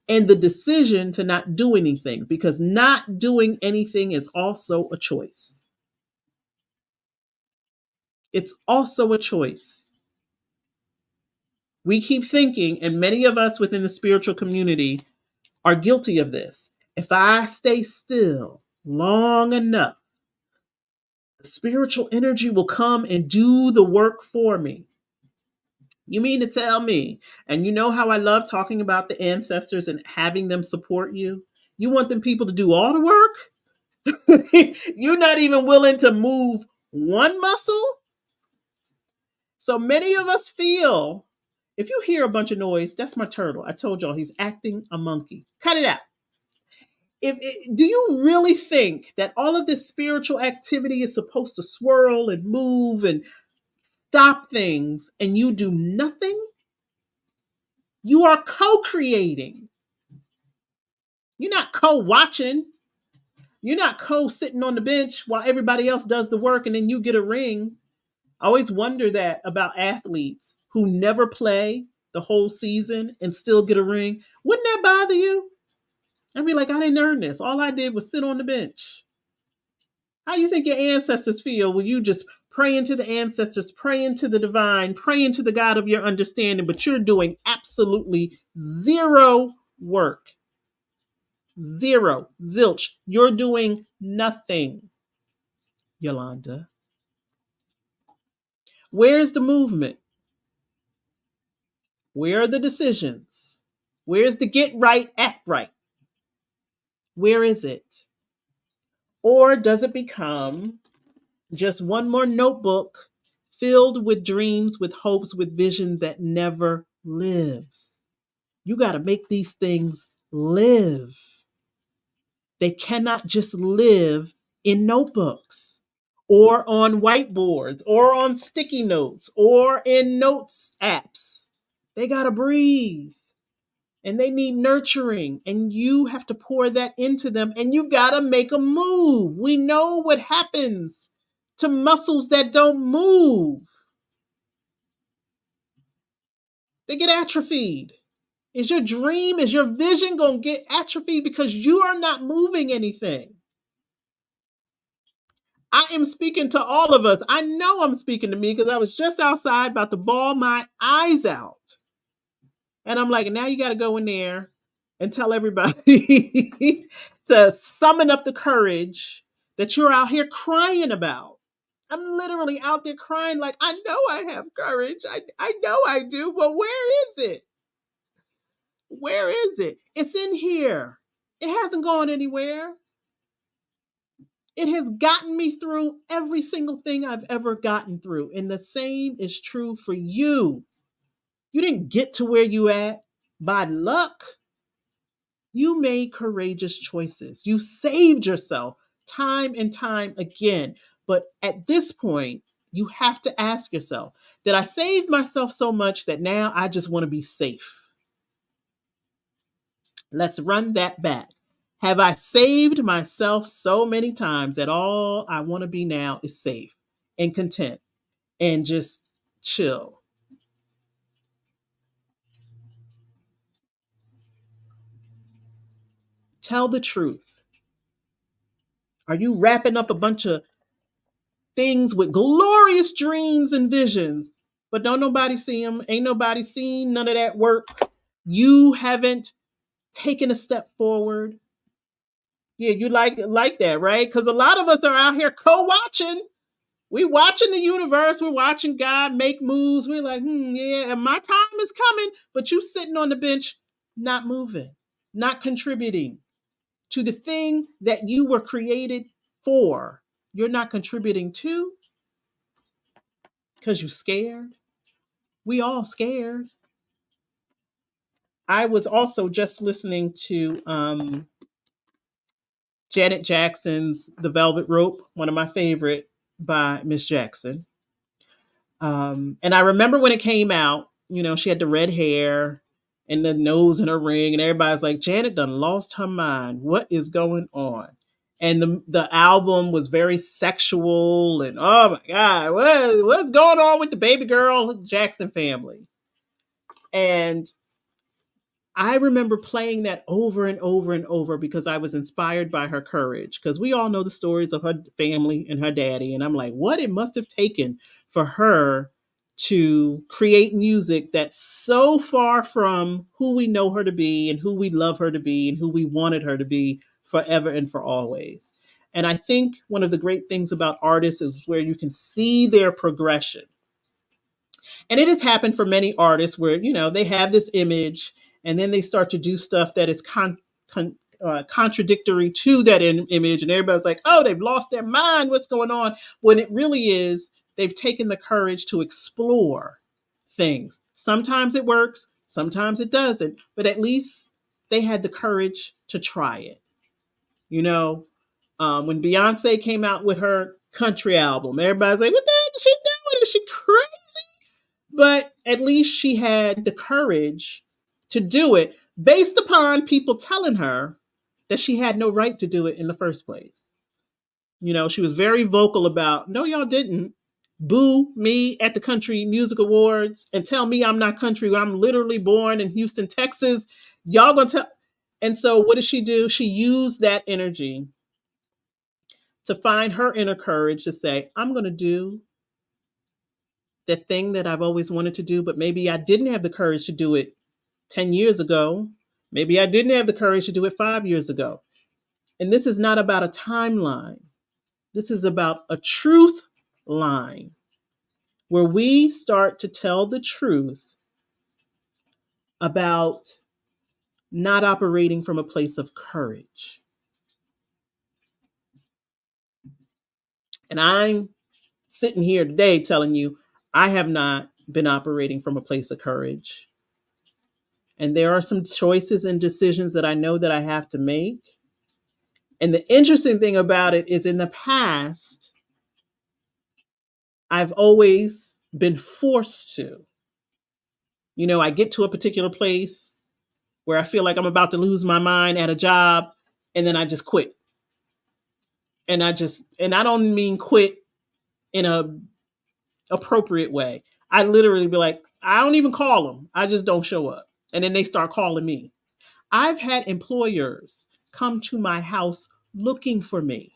and the decision to not do anything, because not doing anything is also a choice. It's also a choice. We keep thinking, and many of us within the spiritual community are guilty of this. If I stay still long enough, the spiritual energy will come and do the work for me. You mean to tell me, and you know how I love talking about the ancestors and having them support you? You want them people to do all the work? You're not even willing to move one muscle? So many of us feel, if you hear a bunch of noise, that's my turtle. I told y'all he's acting a monkey. Cut it out. Do you really think that all of this spiritual activity is supposed to swirl and move and stop things and you do nothing? You are co-creating. You're not co-watching. You're not co-sitting on the bench while everybody else does the work and then you get a ring. I always wonder that about athletes who never play the whole season and still get a ring. Wouldn't that bother you? I'd be like, I didn't earn this. All I did was sit on the bench. How you think your ancestors feel when you just pray into the ancestors, pray into the divine, pray into the God of your understanding, but you're doing absolutely zero work? Zero. Zilch. You're doing nothing, Yolanda. Where's the movement? Where are the decisions? Where's the get right, act right? Where is it? Or does it become just one more notebook filled with dreams, with hopes, with vision that never lives? You got to make these things live. They cannot just live in notebooks or on whiteboards or on sticky notes or in notes apps. They got to breathe and they need nurturing, and you have to pour that into them, and you got to make a move. We know what happens to muscles that don't move. They get atrophied. Is your dream, is your vision going to get atrophied because you are not moving anything? I am speaking to all of us. I know I'm speaking to me because I was just outside about to bawl my eyes out. And I'm like, now you got to go in there and tell everybody to summon up the courage that you're out here crying about. I'm literally out there crying like, I know I have courage. I know I do, but where is it? Where is it? It's in here. It hasn't gone anywhere. It has gotten me through every single thing I've ever gotten through. And the same is true for you. You didn't get to where you at by luck. You made courageous choices. You saved yourself time and time again. But at this point, you have to ask yourself, did I save myself so much that now I just want to be safe? Let's run that back. Have I saved myself so many times that all I want to be now is safe and content and just chill? Tell the truth. Are you wrapping up a bunch of things with glorious dreams and visions, but don't nobody see them? Ain't nobody seen none of that work. You haven't taken a step forward. Yeah, you like that, right? Because a lot of us are out here co-watching. We watching the universe. We're watching God make moves. We're like, yeah, and my time is coming. But you sitting on the bench, not moving, not contributing to the thing that you were created for. You're not contributing to because you're scared. We all scared. I was also just listening to Janet Jackson's The Velvet Rope, one of my favorite by Miss Jackson. And I remember when it came out, she had the red hair and the nose in her ring, and everybody's like, Janet done lost her mind. What is going on? And the album was very sexual, and oh my God, what's going on with the baby girl Jackson family? And I remember playing that over and over and over because I was inspired by her courage. Because we all know the stories of her family and her daddy. And I'm like, what it must have taken for her to create music that's so far from who we know her to be and who we love her to be and who we wanted her to be forever and for always. And I think one of the great things about artists is where you can see their progression. And it has happened for many artists where, they have this image and then they start to do stuff that is contradictory to that image. And everybody's like, oh, they've lost their mind. What's going on? When it really is, they've taken the courage to explore things. Sometimes it works, sometimes it doesn't, but at least they had the courage to try it. When Beyonce came out with her country album, everybody's like, what the heck is she doing? Is she crazy? But at least she had the courage to do it based upon people telling her that she had no right to do it in the first place. She was very vocal about, no, y'all didn't boo me at the Country Music Awards and tell me I'm not country. I'm literally born in Houston, Texas. Y'all gonna tell. And so what did she do? She used that energy to find her inner courage to say, I'm going to do the thing that I've always wanted to do, but maybe I didn't have the courage to do it 10 years ago. Maybe I didn't have the courage to do it 5 years ago. And this is not about a timeline. This is about a truth line where we start to tell the truth about not operating from a place of courage. And I'm sitting here today telling you, I have not been operating from a place of courage. And there are some choices and decisions that I know that I have to make. And the interesting thing about it is in the past, I've always been forced to. I get to a particular place where I feel like I'm about to lose my mind at a job, and then I just quit. And I don't mean quit in a appropriate way. I literally be like, I don't even call them. I just don't show up. And then they start calling me. I've had employers come to my house looking for me.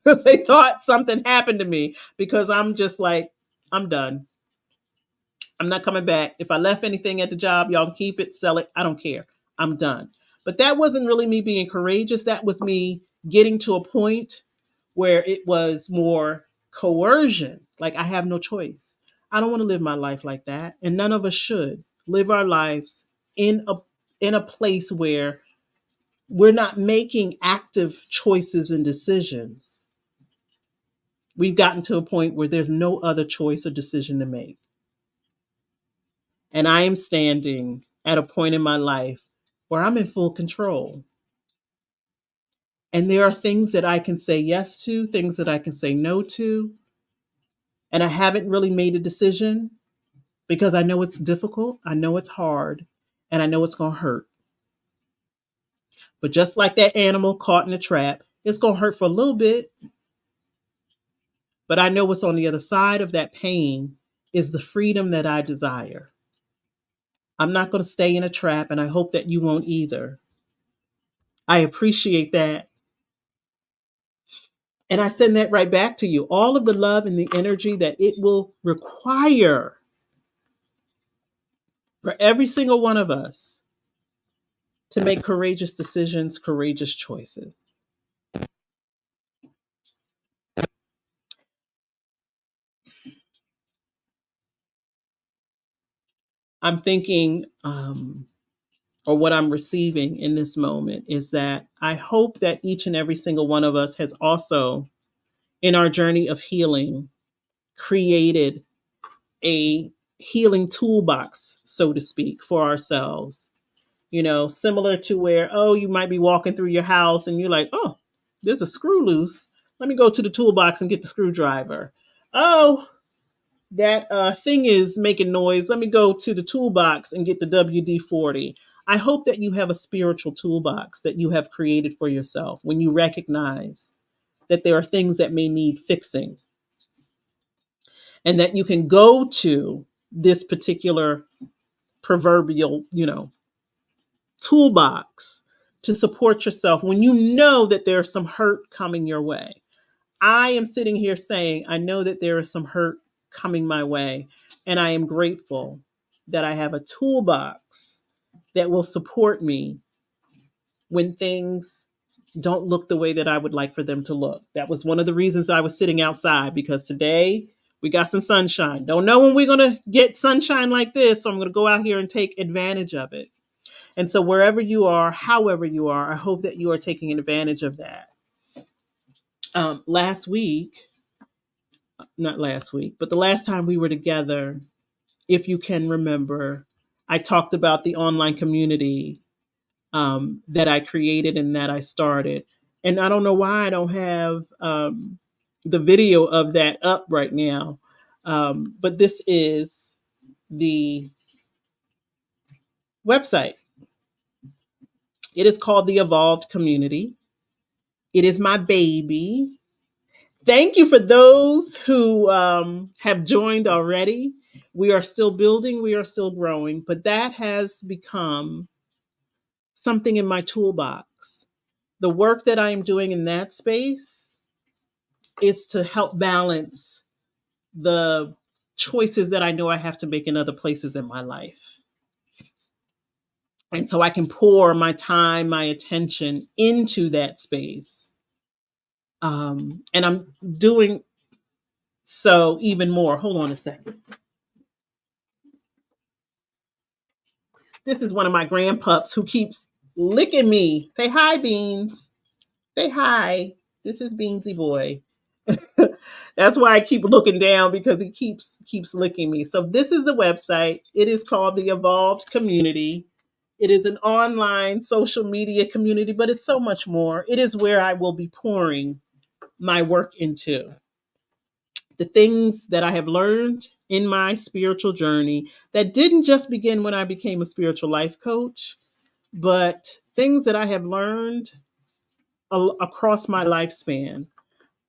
They thought something happened to me because I'm just like, I'm done. I'm not coming back. If I left anything at the job, y'all can keep it, sell it. I don't care. I'm done. But that wasn't really me being courageous. That was me getting to a point where it was more coercion. Like I have no choice. I don't want to live my life like that. And none of us should live our lives in a place where we're not making active choices and decisions. We've gotten to a point where there's no other choice or decision to make. And I am standing at a point in my life where I'm in full control. And there are things that I can say yes to, things that I can say no to. And I haven't really made a decision because I know it's difficult, I know it's hard, and I know it's going to hurt. But just like that animal caught in a trap, it's going to hurt for a little bit. But I know what's on the other side of that pain is the freedom that I desire. I'm not going to stay in a trap, and I hope that you won't either. I appreciate that. And I send that right back to you. All of the love and the energy that it will require for every single one of us to make courageous decisions, courageous choices. I'm thinking, or what I'm receiving in this moment is that I hope that each and every single one of us has also, in our journey of healing, created a healing toolbox, so to speak, for ourselves. Similar to where, oh, you might be walking through your house and you're like, oh, there's a screw loose. Let me go to the toolbox and get the screwdriver. Oh, that thing is making noise. Let me go to the toolbox and get the WD-40. I hope that you have a spiritual toolbox that you have created for yourself when you recognize that there are things that may need fixing and that you can go to this particular proverbial, toolbox to support yourself when you know that there's some hurt coming your way. I am sitting here saying, I know that there is some hurt coming my way, and I am grateful that I have a toolbox that will support me when things don't look the way that I would like for them to look. That was one of the reasons I was sitting outside, because today we got some sunshine. Don't know when we're going to get sunshine like this, so I'm going to go out here and take advantage of it. And so wherever you are, however you are, I hope that you are taking advantage of that. Last week, not last week, but the last time we were together, if you can remember, I talked about the online community that I created and that I started. And I don't know why I don't have the video of that up right now. But this is the website. It is called the Evolved Community. It is my baby. Thank you for those who have joined already. We are still building, we are still growing, but that has become something in my toolbox. The work that I am doing in that space is to help balance the choices that I know I have to make in other places in my life. And so I can pour my time, my attention into that space. And I'm doing so even more. Hold on a second. This is one of my grandpups who keeps licking me. Say hi, Beans. Say hi. This is Beansy Boy. That's why I keep looking down, because he keeps licking me. So this is the website. It is called the Evolved Community. It is an online social media community, but it's so much more. It is where I will be pouring my work into. The things that I have learned in my spiritual journey that didn't just begin when I became a spiritual life coach, but things that I have learned across my lifespan.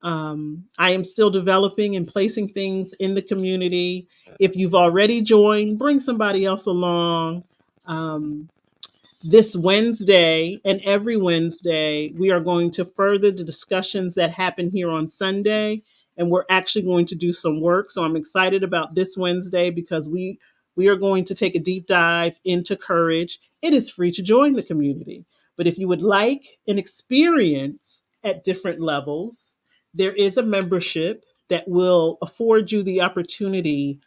I am still developing and placing things in the community. If you've already joined, bring somebody else along. This Wednesday and every Wednesday, we are going to further the discussions that happen here on Sunday, and we're actually going to do some work. So I'm excited about this Wednesday because we are going to take a deep dive into courage. It is free to join the community, but if you would like an experience at different levels, there is a membership that will afford you the opportunity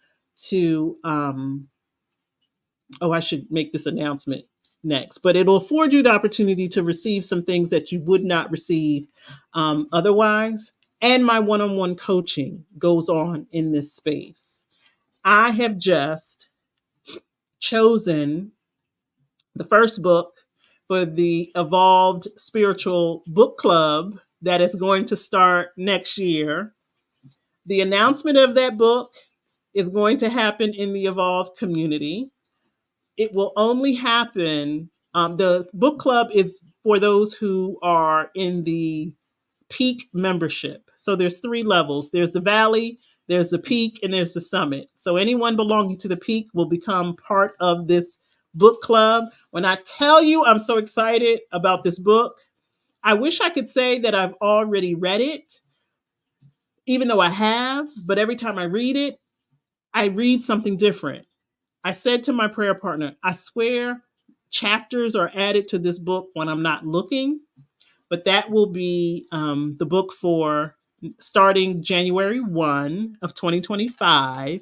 to I should make this announcement next, but it'll afford you the opportunity to receive some things that you would not receive otherwise. And my one-on-one coaching goes on in this space. I have just chosen the first book for the Evolved Spiritual Book Club that is going to start next year. The announcement of that book is going to happen in the Evolved community. It will only happen, the book club is for those who are in the peak membership. So there's three levels. There's the valley, there's the peak, and there's the summit. So anyone belonging to the peak will become part of this book club. When I tell you I'm so excited about this book, I wish I could say that I've already read it, even though I have, but every time I read it, I read something different. I said to my prayer partner, I swear chapters are added to this book when I'm not looking, but that will be the book for starting January 1 of 2025.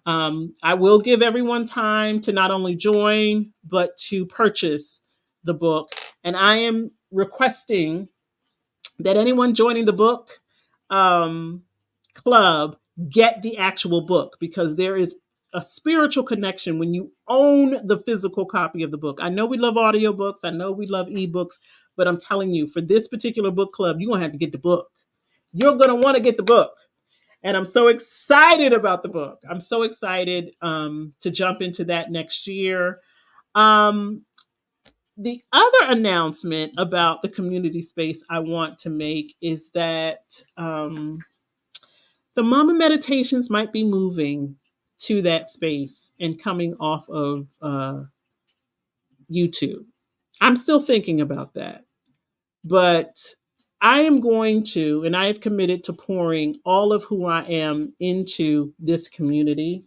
I will give everyone time to not only join, but to purchase the book. And I am requesting that anyone joining the book um, club get the actual book, because there is a spiritual connection when you own the physical copy of the book. I know we love audiobooks, I know we love ebooks, but I'm telling you, for this particular book club, you're going to have to get the book. You're going to want to get the book. And I'm so excited about the book. I'm so excited to jump into that next year. Um, the other announcement about the community space I want to make is that the Mama Meditations might be moving to that space and coming off of YouTube. I'm still thinking about that. But I am going to, and I have committed to pouring all of who I am into this community,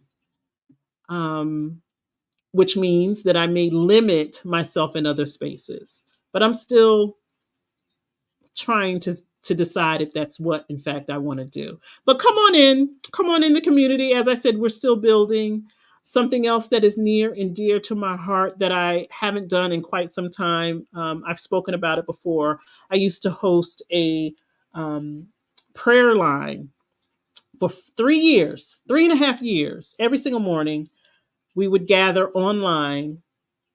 um, which means that I may limit myself in other spaces. But I'm still trying to decide if that's what in fact I want to do. But come on in the community. As I said, we're still building. Something else that is near and dear to my heart that I haven't done in quite some time. I've spoken about it before. I used to host a prayer line for 3 years, 3.5 years. Every single morning, we would gather online,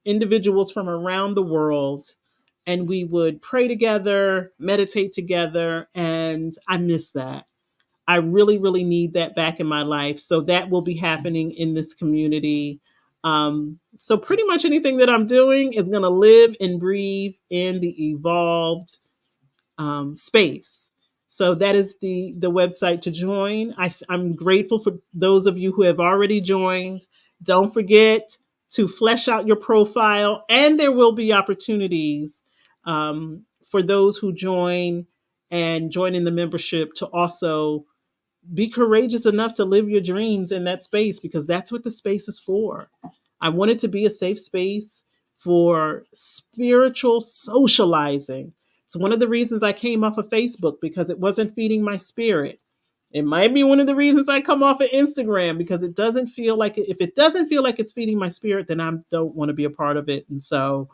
individuals from around the world, and we would pray together, meditate together, and I miss that. I really, really need that back in my life. So that will be happening in this community. So pretty much anything that I'm doing is going to live and breathe in the Evolved space. So that is the website to join. I'm grateful for those of you who have already joined. Don't forget to flesh out your profile, and there will be opportunities for those who join and join in the membership to also be courageous enough to live your dreams in that space, because that's what the space is for. I want it to be a safe space for spiritual socializing. It's one of the reasons I came off of Facebook, because it wasn't feeding my spirit. It might be one of the reasons I come off of Instagram, because it doesn't feel like it. If it doesn't feel like it's feeding my spirit, then I don't want to be a part of it. And so,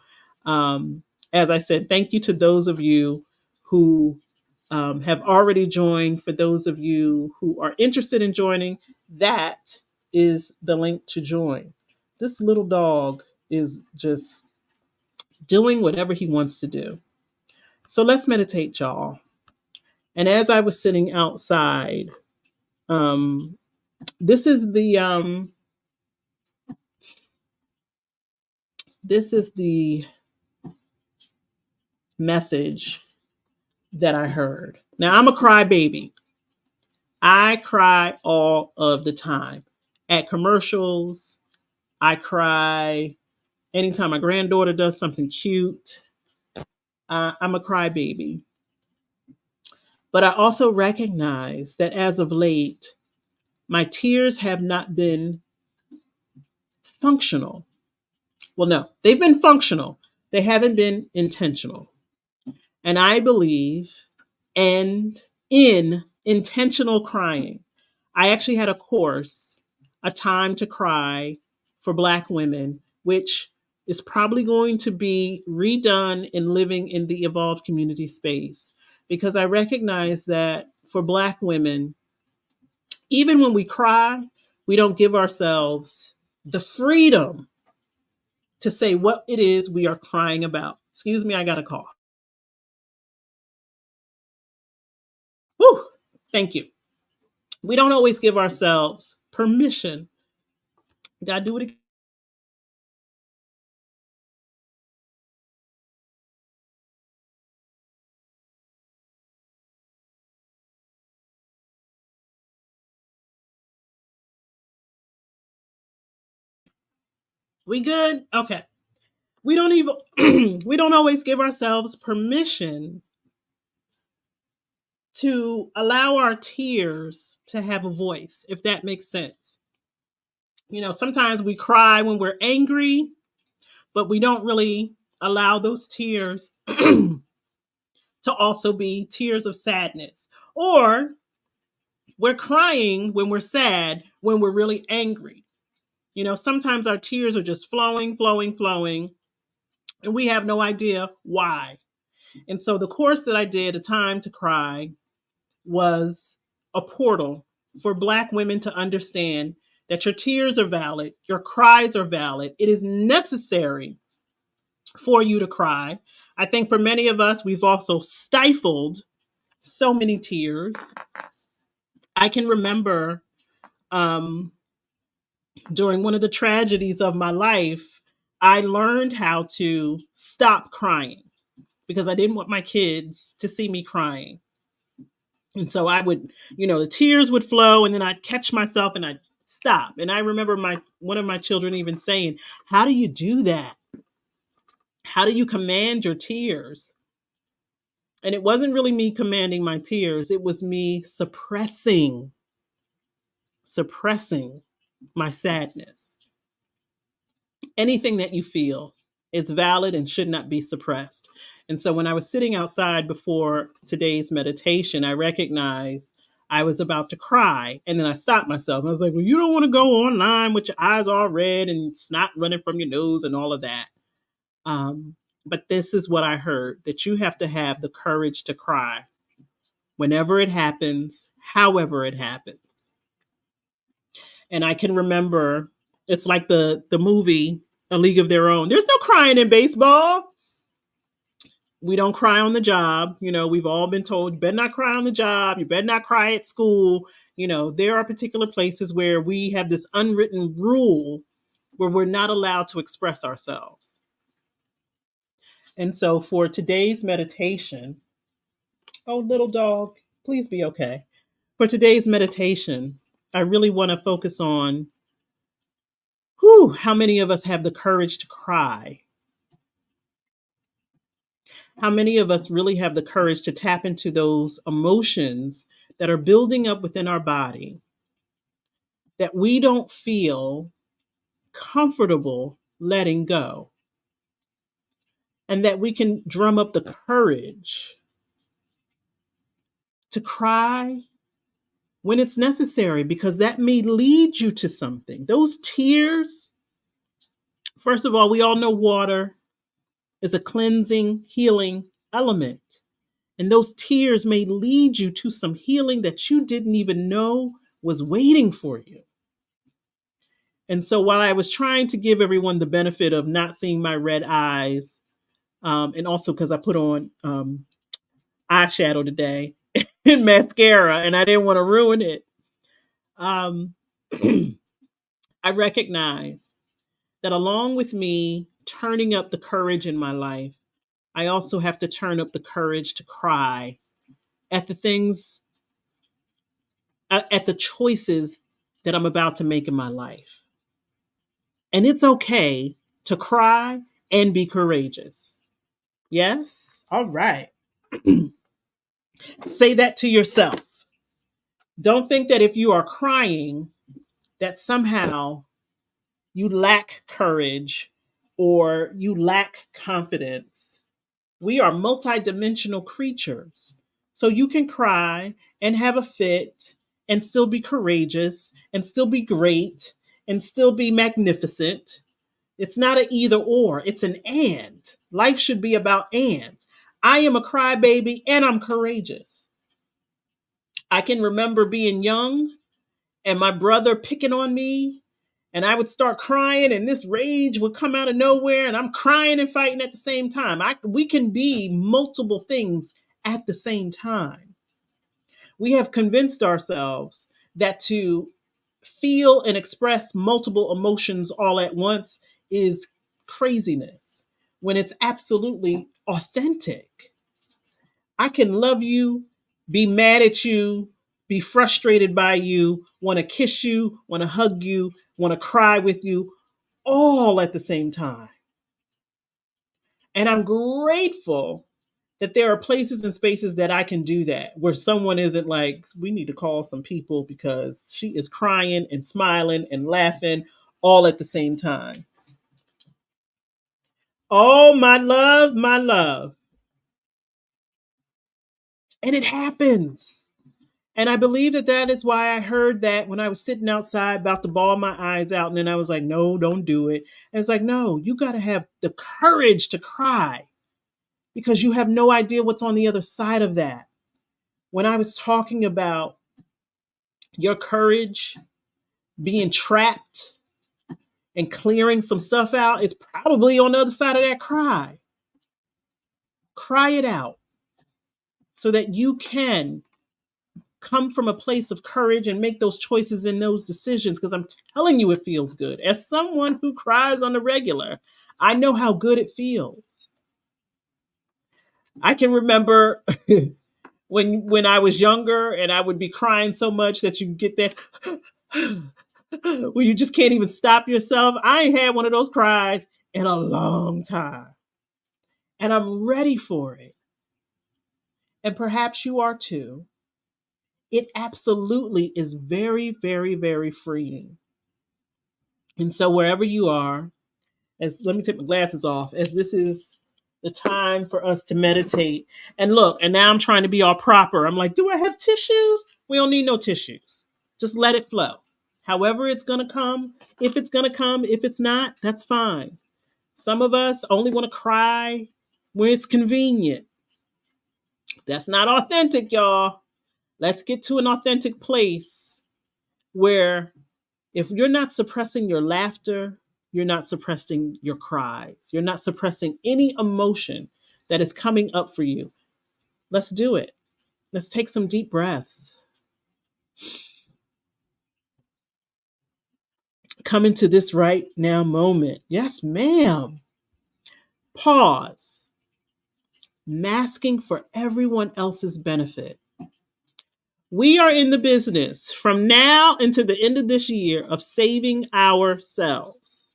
um, as I said, thank you to those of you who have already joined. For those of you who are interested in joining, that is the link to join. This little dog is just doing whatever he wants to do. So let's meditate, y'all. And as I was sitting outside, um, this is the message that I heard. Now I'm a crybaby. I cry all of the time. At commercials, I cry anytime my granddaughter does something cute. I'm a crybaby. But I also recognize that as of late, my tears have not been functional. Well, no, they've been functional. They haven't been intentional. And I believe and in intentional crying. I actually had a course, A Time to Cry for Black women, which is probably going to be redone in living in the Evolved community space, because I recognize that for Black women, even when we cry, we don't give ourselves the freedom to say what it is we are crying about. Excuse me, I got a call. Whew, thank you. We don't always give ourselves permission. Gotta do it We good? Okay. We don't even we don't always give ourselves permission to allow our tears to have a voice, if that makes sense. Sometimes we cry when we're angry, but we don't really allow those tears to also be tears of sadness. Or we're crying when we're sad, when we're really angry. Sometimes our tears are just flowing, flowing, flowing, and we have no idea why. And so the course that I did, A Time to Cry, was a portal for Black women to understand that your tears are valid, your cries are valid. It is necessary for you to cry. I think for many of us, we've also stifled so many tears. I can remember um, during one of the tragedies of my life, I learned how to stop crying because I didn't want my kids to see me crying. And so I would, the tears would flow and then I'd catch myself and I'd stop. And I remember my one of my children even saying, "How do you do that? How do you command your tears?" And it wasn't really me commanding my tears, it was me suppressing my sadness. Anything that you feel is valid and should not be suppressed. And so when I was sitting outside before today's meditation, I recognized I was about to cry. And then I stopped myself. I was like, well, you don't want to go online with your eyes all red and snot running from your nose and all of that. But this is what I heard, that you have to have the courage to cry whenever it happens, however it happens. And I can remember, it's like the movie A League of Their Own. There's no crying in baseball. We don't cry on the job. We've all been told you better not cry on the job. You better not cry at school. There are particular places where we have this unwritten rule where we're not allowed to express ourselves. And so for today's meditation, oh, little dog, please be okay. For today's meditation, I really want to focus on how many of us have the courage to cry? How many of us really have the courage to tap into those emotions that are building up within our body that we don't feel comfortable letting go? And that we can drum up the courage to cry when it's necessary, because that may lead you to something. Those tears, first of all, we all know water is a cleansing, healing element. And those tears may lead you to some healing that you didn't even know was waiting for you. And so while I was trying to give everyone the benefit of not seeing my red eyes, and also because I put on eyeshadow today and mascara and I didn't want to ruin it, um, I recognize that along with me turning up the courage in my life, I also have to turn up the courage to cry at the things, at the choices that I'm about to make in my life. And it's okay to cry and be courageous. Yes? All right. Say that to yourself. Don't think that if you are crying, that somehow you lack courage or you lack confidence. We are multidimensional creatures. So you can cry and have a fit and still be courageous and still be great and still be magnificent. It's not an either or, it's an and. Life should be about ands. I am a crybaby and I'm courageous. I can remember being young and my brother picking on me And I would start crying, and this rage would come out of nowhere, and I'm crying and fighting at the same time. We can be multiple things at the same time. We have convinced ourselves that to feel and express multiple emotions all at once is craziness when it's absolutely authentic. I can love you, be mad at you, be frustrated by you, want to kiss you, want to hug you, want to cry with you, all at the same time. And I'm grateful that there are places and spaces that I can do that where someone isn't like, we need to call some people because she is crying and smiling and laughing all at the same time. Oh, my love, my love. And it happens. And I believe that that is why I heard that when I was sitting outside about to bawl my eyes out. And then I was like, no, don't do it. And it's like, no, you got to have the courage to cry because you have no idea what's on the other side of that. When I was talking about your courage being trapped and clearing some stuff out, it's probably on the other side of that cry. Cry it out so that you can come from a place of courage and make those choices and those decisions because I'm telling you it feels good. As someone who cries on the regular, I know how good it feels. I can remember when I was younger and I would be crying so much that you get that where you just can't even stop yourself. I ain't had one of those cries in a long time. And I'm ready for it. And perhaps you are too. It absolutely is very, very, very freeing. And so wherever you are, as let me take my glasses off, as this is the time for us to meditate. And look, and now I'm trying to be all proper. I'm like, do I have tissues? We don't need no tissues. Just let it flow. However it's gonna come, if it's gonna come, if it's not, that's fine. Some of us only want to cry when it's convenient. That's not authentic, y'all. Let's get to an authentic place where if you're not suppressing your laughter, you're not suppressing your cries, you're not suppressing any emotion that is coming up for you. Let's do it. Let's take some deep breaths. Come into this right now moment. Yes, ma'am. Pause. Masking for everyone else's benefit. We are in the business from now into the end of this year of saving ourselves.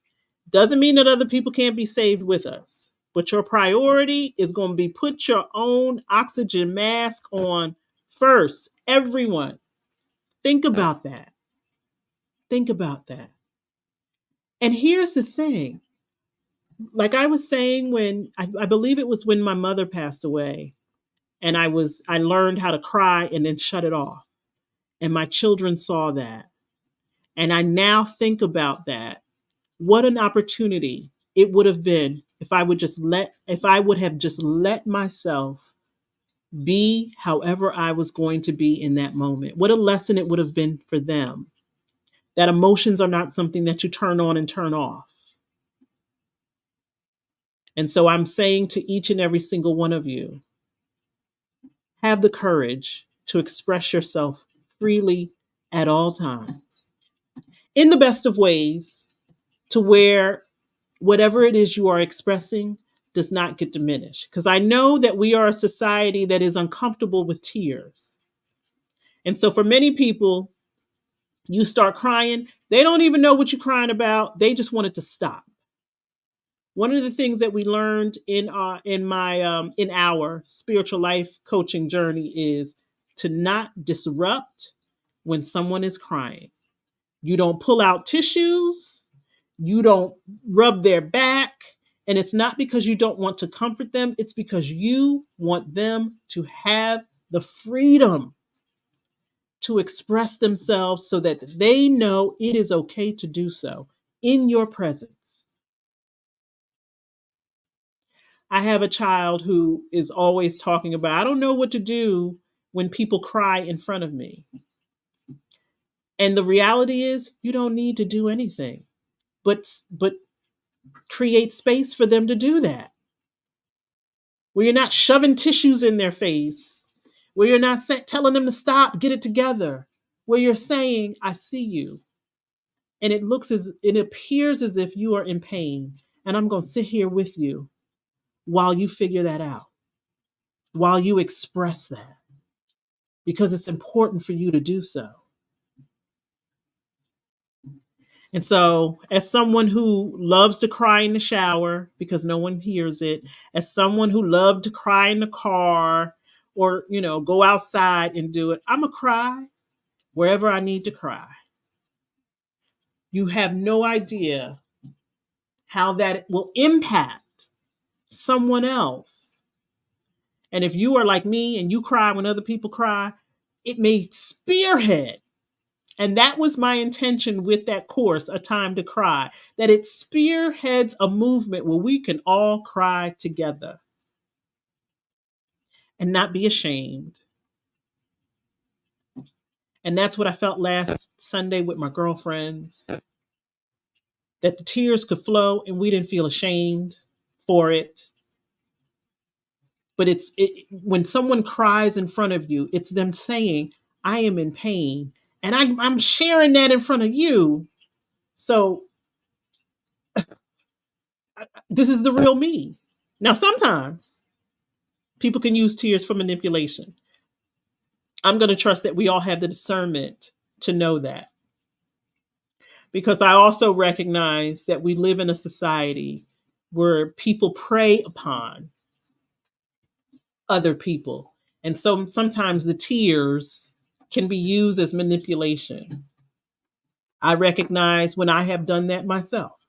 Doesn't mean that other people can't be saved with us, but your priority is going to be put your own oxygen mask on first. Everyone, think about that. Think about that. And here's the thing, like I was saying, when I believe it was when my mother passed away, and I learned how to cry and then shut it off. And my children saw that. And I now think about that. What an opportunity it would have been if I would have just let myself be however I was going to be in that moment. What a lesson it would have been for them. That emotions are not something that you turn on and turn off. And so I'm saying to each and every single one of you, have the courage to express yourself freely at all times in the best of ways, to where whatever it is you are expressing does not get diminished. Because I know that we are a society that is uncomfortable with tears. And so for many people, you start crying, they don't even know what you're crying about. They just want it to stop. One of the things that we learned in our spiritual life coaching journey is to not disrupt when someone is crying. You don't pull out tissues, you don't rub their back, and it's not because you don't want to comfort them, it's because you want them to have the freedom to express themselves so that they know it is okay to do so in your presence. I have a child who is always talking about, I don't know what to do when people cry in front of me. And the reality is, you don't need to do anything. but create space for them to do that, where you're not shoving tissues in their face, where you're not telling them to stop, get it together, where you're saying, I see you. And it appears as if you are in pain. And I'm going to sit here with you while you figure that out, while you express that, because it's important for you to do so. And so, as someone who loves to cry in the shower because no one hears it, as someone who loved to cry in the car or, go outside and do it, I'm going to cry wherever I need to cry. You have no idea how that will impact someone else. And if you are like me and you cry when other people cry, it may spearhead. And that was my intention with that course, A Time to Cry, that it spearheads a movement where we can all cry together and not be ashamed. And that's what I felt last Sunday with my girlfriends, that the tears could flow and we didn't feel ashamed for it. But when someone cries in front of you, it's them saying, I am in pain. And I'm sharing that in front of you. So this is the real me. Now, sometimes people can use tears for manipulation. I'm going to trust that we all have the discernment to know that. Because I also recognize that we live in a society where people prey upon other people. And so sometimes the tears can be used as manipulation. I recognize when I have done that myself.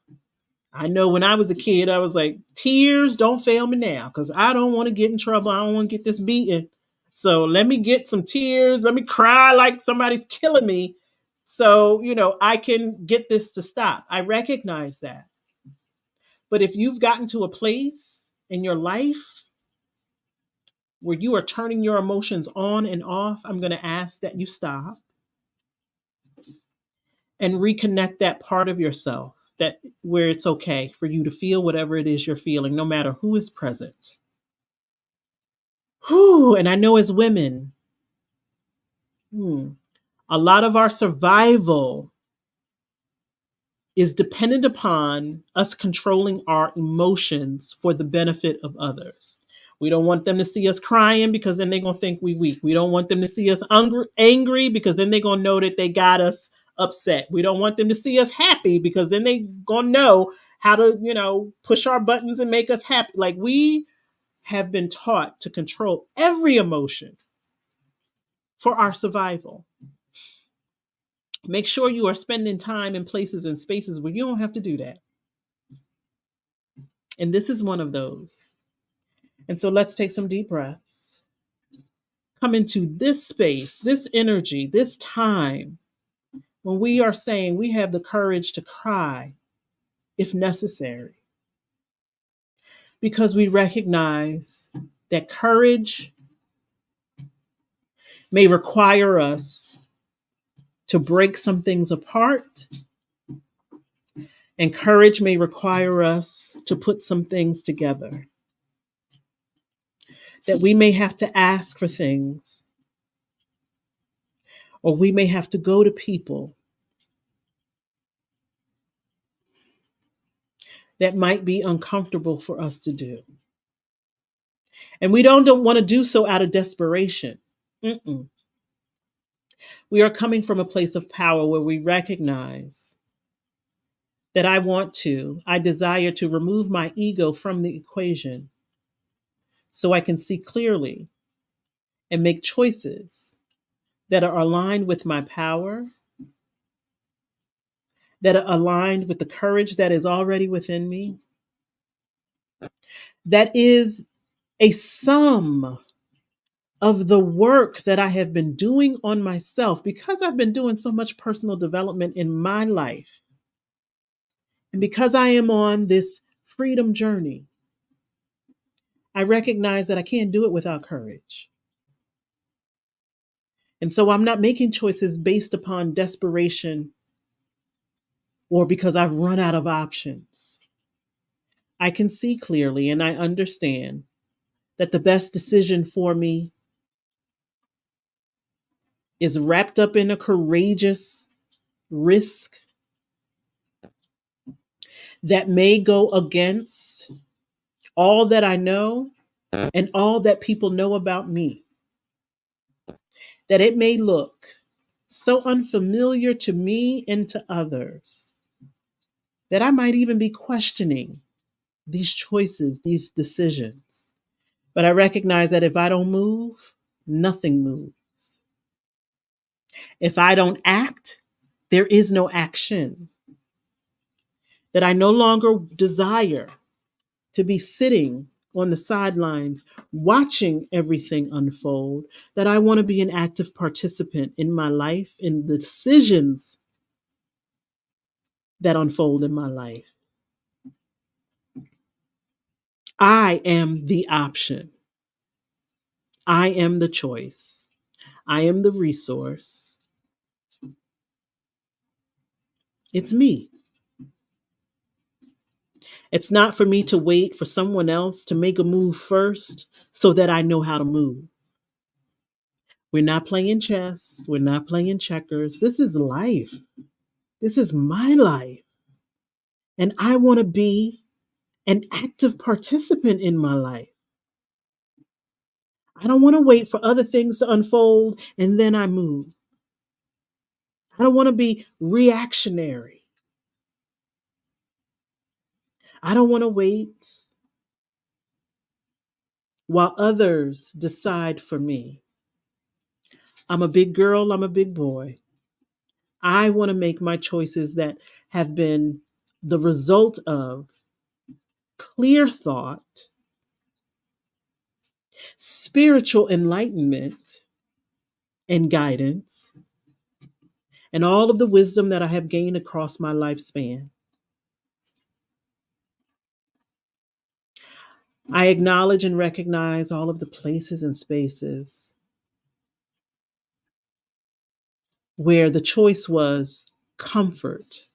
I know when I was a kid, I was like, tears don't fail me now because I don't want to get in trouble. I don't want to get this beaten. So let me get some tears. Let me cry like somebody's killing me. So, I can get this to stop. I recognize that. But if you've gotten to a place in your life where you are turning your emotions on and off, I'm going to ask that you stop and reconnect that part of yourself, that where it's okay for you to feel whatever it is you're feeling, no matter who is present. Whew, and I know as women, a lot of our survival is dependent upon us controlling our emotions for the benefit of others. We don't want them to see us crying because then they're going to think we weak. We don't want them to see us angry because then they're going to know that they got us upset. We don't want them to see us happy because then they're going to know how to, push our buttons and make us happy. Like, we have been taught to control every emotion for our survival. Make sure you are spending time in places and spaces where you don't have to do that. And this is one of those. And so let's take some deep breaths. Come into this space, this energy, this time when we are saying we have the courage to cry if necessary. Because we recognize that courage may require us to break some things apart, and courage may require us to put some things together. That we may have to ask for things, or we may have to go to people that might be uncomfortable for us to do. And we don't want to do so out of desperation. Mm-mm. We are coming from a place of power where we recognize that I desire to remove my ego from the equation so I can see clearly and make choices that are aligned with my power, that are aligned with the courage that is already within me, that is a sum of the work that I have been doing on myself because I've been doing so much personal development in my life. And because I am on this freedom journey, I recognize that I can't do it without courage. And so I'm not making choices based upon desperation or because I've run out of options. I can see clearly and I understand that the best decision for me is wrapped up in a courageous risk that may go against all that I know and all that people know about me. That it may look so unfamiliar to me and to others that I might even be questioning these choices, these decisions. But I recognize that if I don't move, nothing moves. If I don't act, there is no action. That I no longer desire to be sitting on the sidelines watching everything unfold, that I want to be an active participant in my life, in the decisions that unfold in my life. I am the option. I am the choice. I am the resource. It's me. It's not for me to wait for someone else to make a move first so that I know how to move. We're not playing chess. We're not playing checkers. This is life. This is my life. And I want to be an active participant in my life. I don't want to wait for other things to unfold and then I move. I don't want to be reactionary. I don't want to wait while others decide for me. I'm a big girl, I'm a big boy. I want to make my choices that have been the result of clear thought, spiritual enlightenment, and guidance, and all of the wisdom that I have gained across my lifespan. I acknowledge and recognize all of the places and spaces where the choice was comfort,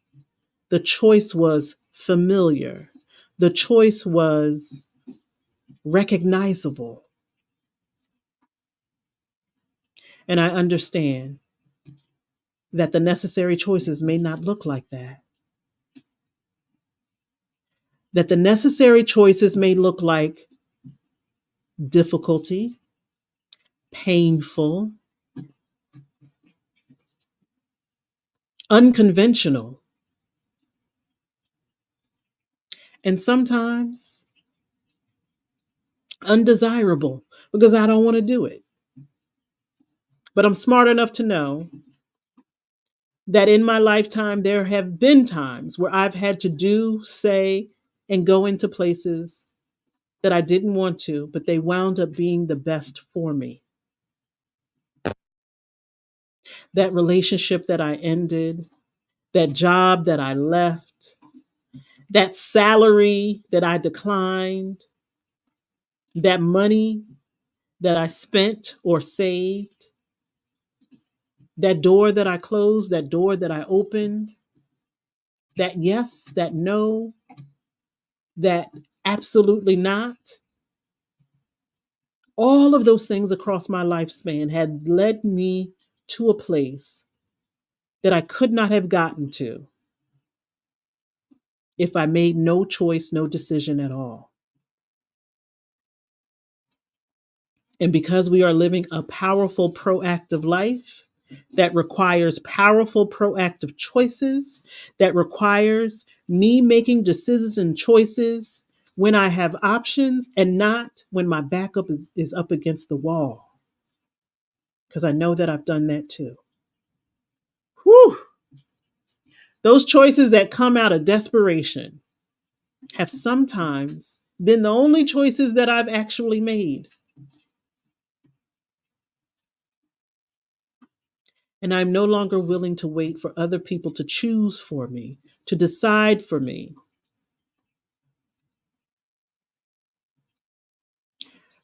the choice was familiar, the choice was recognizable. And I understand that the necessary choices may not look like that. That the necessary choices may look like difficulty, painful, unconventional, and sometimes undesirable because I don't want to do it. But I'm smart enough to know that in my lifetime, there have been times where I've had to do, say, and go into places that I didn't want to, but they wound up being the best for me. That relationship that I ended, that job that I left, that salary that I declined, that money that I spent or saved, that door that I closed, that door that I opened, that yes, that no, that absolutely not. All of those things across my lifespan had led me to a place that I could not have gotten to if I made no choice, no decision at all. And because we are living a powerful, proactive life that requires powerful, proactive choices, that requires me making decisions and choices when I have options and not when my backup is up against the wall. Because I know that I've done that too. Whew. Those choices that come out of desperation have sometimes been the only choices that I've actually made. And I'm no longer willing to wait for other people to choose for me, to decide for me.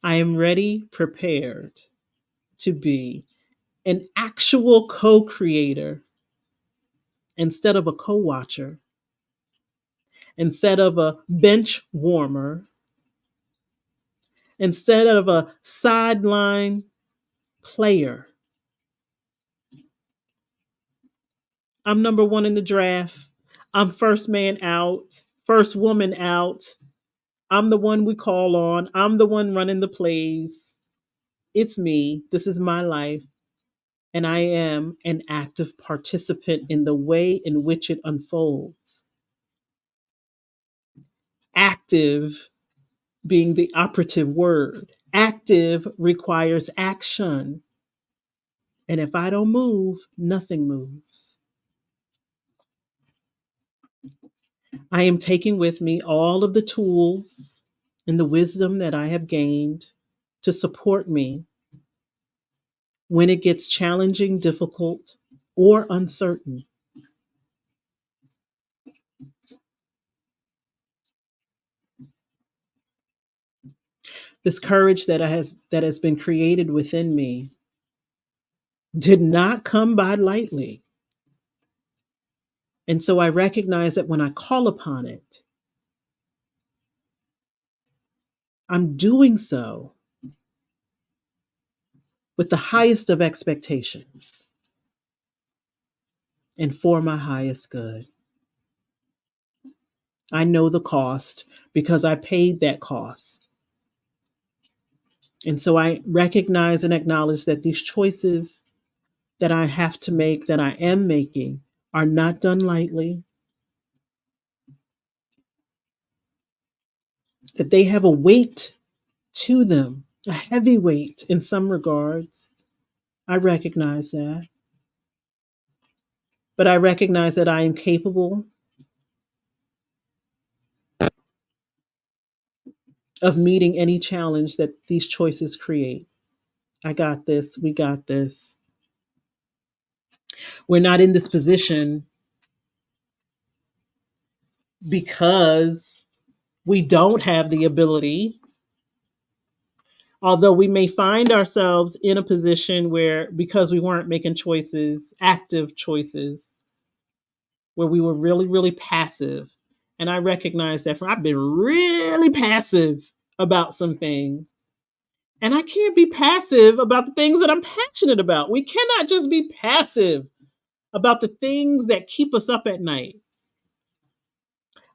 I am ready, prepared to be an actual co creator instead of a co watcher, instead of a bench warmer, instead of a sideline player. I'm number one in the draft. I'm first man out, first woman out. I'm the one we call on. I'm the one running the plays. It's me. This is my life. And I am an active participant in the way in which it unfolds. Active being the operative word. Active requires action. And if I don't move, nothing moves. I am taking with me all of the tools and the wisdom that I have gained to support me when it gets challenging, difficult, or uncertain. This courage that has been created within me did not come by lightly. And so I recognize that when I call upon it, I'm doing so with the highest of expectations and for my highest good. I know the cost because I paid that cost. And so I recognize and acknowledge that these choices that I have to make, that I am making, are not done lightly, that they have a weight to them, a heavy weight in some regards. I recognize that. But I recognize that I am capable of meeting any challenge that these choices create. I got this. We got this. We're not in this position because we don't have the ability, although we may find ourselves in a position where, because we weren't making choices, active choices, where we were really, really passive. And I recognize that I've been really passive about some things. And I can't be passive about the things that I'm passionate about. We cannot just be passive about the things that keep us up at night,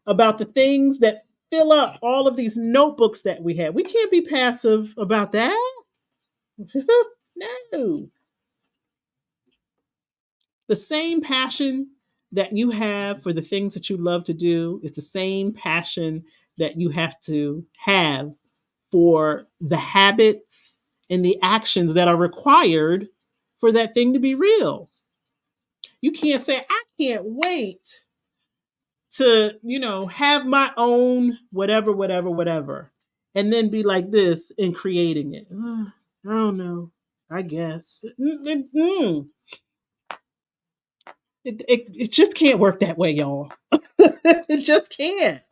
about the things that fill up all of these notebooks that we have. We can't be passive about that. No. The same passion that you have for the things that you love to do is the same passion that you have to have for the habits and the actions that are required for that thing to be real. You can't say, I can't wait to, have my own whatever, whatever, whatever, and then be like this in creating it. I don't know. I guess. It just can't work that way, y'all. It just can't.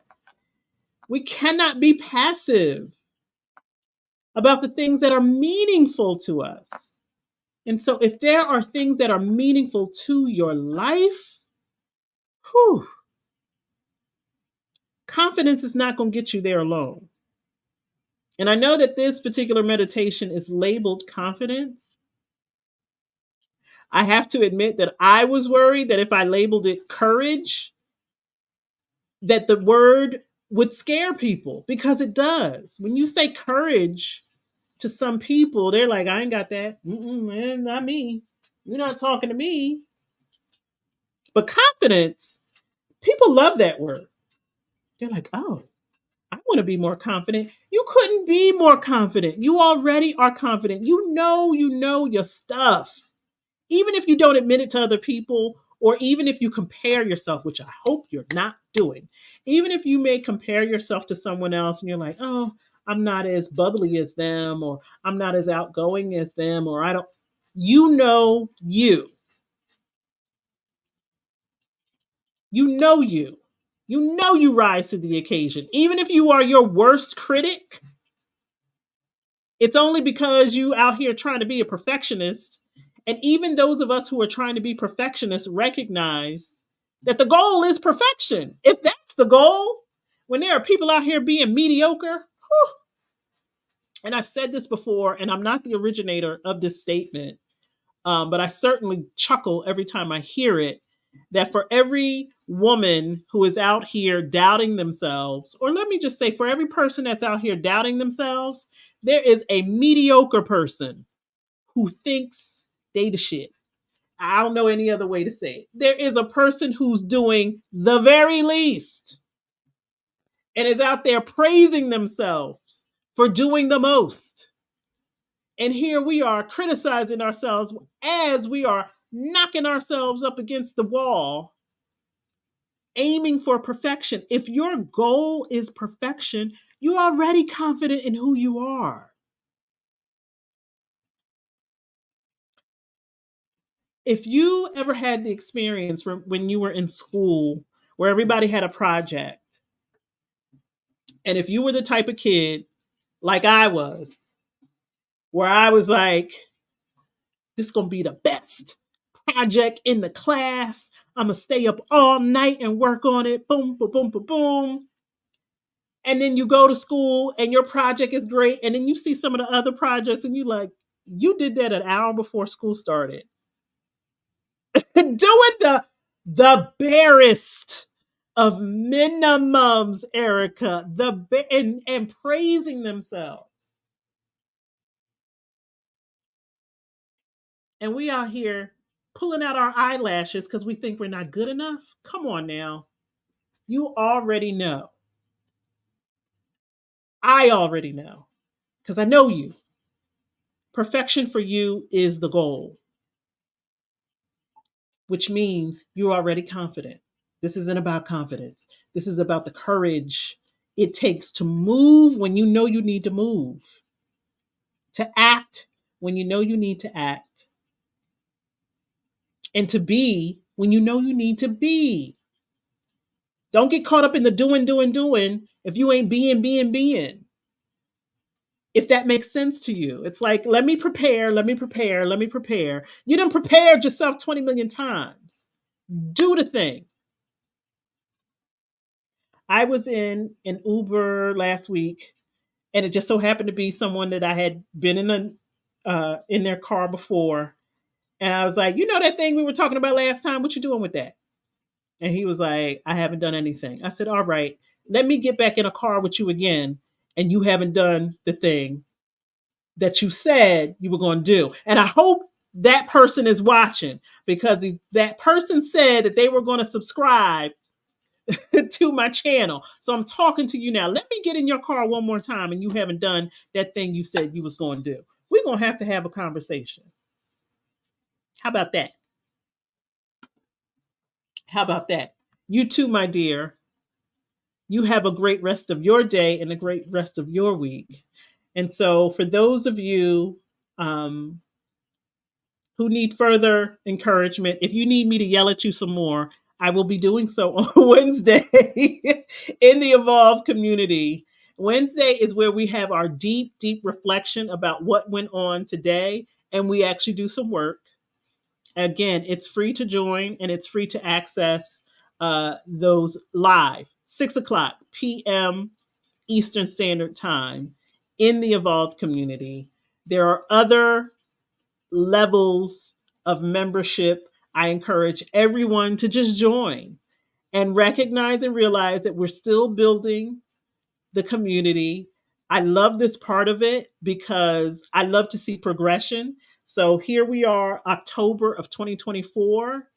We cannot be passive about the things that are meaningful to us. And so, if there are things that are meaningful to your life, whew, confidence is not going to get you there alone. And I know that this particular meditation is labeled confidence. I have to admit that I was worried that if I labeled it courage, that the word would scare people, because it does. When you say courage to some people, they're like, I ain't got that. Man, not me. You're not talking to me. But confidence, people love that word. They're like, oh, I want to be more confident. You couldn't be more confident. You already are confident. You know your stuff. Even if you don't admit it to other people, or even if you compare yourself, which I hope you're not doing, even if you may compare yourself to someone else and you're like, oh, I'm not as bubbly as them, or I'm not as outgoing as them, or I don't, you know, you, you rise to the occasion. Even if you are your worst critic, it's only because you out here trying to be a perfectionist. And even those of us who are trying to be perfectionists recognize that the goal is perfection. If that's the goal, when there are people out here being mediocre, whew, and I've said this before, and I'm not the originator of this statement, but I certainly chuckle every time I hear it, that for every woman who is out here doubting themselves, or let me just say, for every person that's out here doubting themselves, there is a mediocre person who thinks they the shit. I don't know any other way to say it. There is a person who's doing the very least and is out there praising themselves for doing the most. And here we are criticizing ourselves as we are knocking ourselves up against the wall, aiming for perfection. If your goal is perfection, you're already confident in who you are. If you ever had the experience when you were in school where everybody had a project, and if you were the type of kid like I was, where I was like, this is going to be the best project in the class. I'm going to stay up all night and work on it. Boom, boom, boom, boom, boom. And then you go to school and your project is great. And then you see some of the other projects and you like, you did that an hour before school started. Doing the barest of minimums, Erica, and praising themselves. And we out here pulling out our eyelashes because we think we're not good enough. Come on now. You already know. I already know because I know you. Perfection for you is the goal, which means you're already confident. This isn't about confidence. This is about the courage it takes to move when you know you need to move, to act when you know you need to act, and to be when you know you need to be. Don't get caught up in the doing, doing, doing if you ain't being. If that makes sense to you, it's like, let me prepare, let me prepare, let me prepare. You done prepared yourself 20 million times. Do the thing. I was in an Uber last week, and it just so happened to be someone that I had been in their car before. And I was like, you know that thing we were talking about last time? What you doing with that? And he was like, I haven't done anything. I said, all right, let me get back in a car with you again. And you haven't done the thing that you said you were going to do. And I hope that person is watching because that person said that they were going to subscribe to my channel. So I'm talking to you now. Let me get in your car one more time and you haven't done that thing you said you was going to do. We're going to have a conversation. How about that? How about that? You too, my dear. You have a great rest of your day and a great rest of your week. And so, for those of you um, who need further encouragement, if you need me to yell at you some more, I will be doing so on Wednesday in the Evolve community. Wednesday is where we have our deep, deep reflection about what went on today, and we actually do some work. Again, it's free to join and it's free to access those live, 6 o'clock p.m. Eastern Standard Time in the Evolved community. There are other levels of membership. I encourage everyone to just join and recognize and realize that we're still building the community. I love this part of it because I love to see progression. So here we are, October of 2024.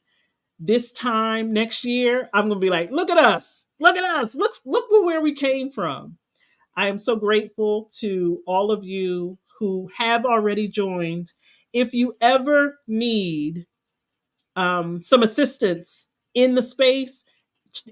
This time next year, I'm going to be like, look at us. Look at us. Look where we came from. I am so grateful to all of you who have already joined. If you ever need some assistance in the space,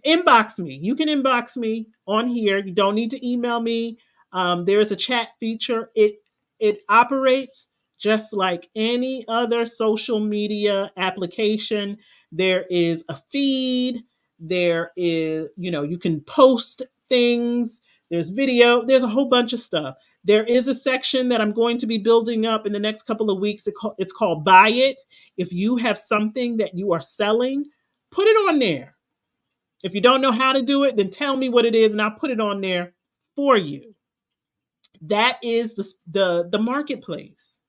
inbox me. You can inbox me on here. You don't need to email me. There's a chat feature. It operates just like any other social media application. There is a feed. There is, you can post things. There's video. There's a whole bunch of stuff. There is a section that I'm going to be building up in the next couple of weeks. It's called Buy It. If you have something that you are selling, put it on there. If you don't know how to do it, then tell me what it is and I'll put it on there for you. That is the marketplace.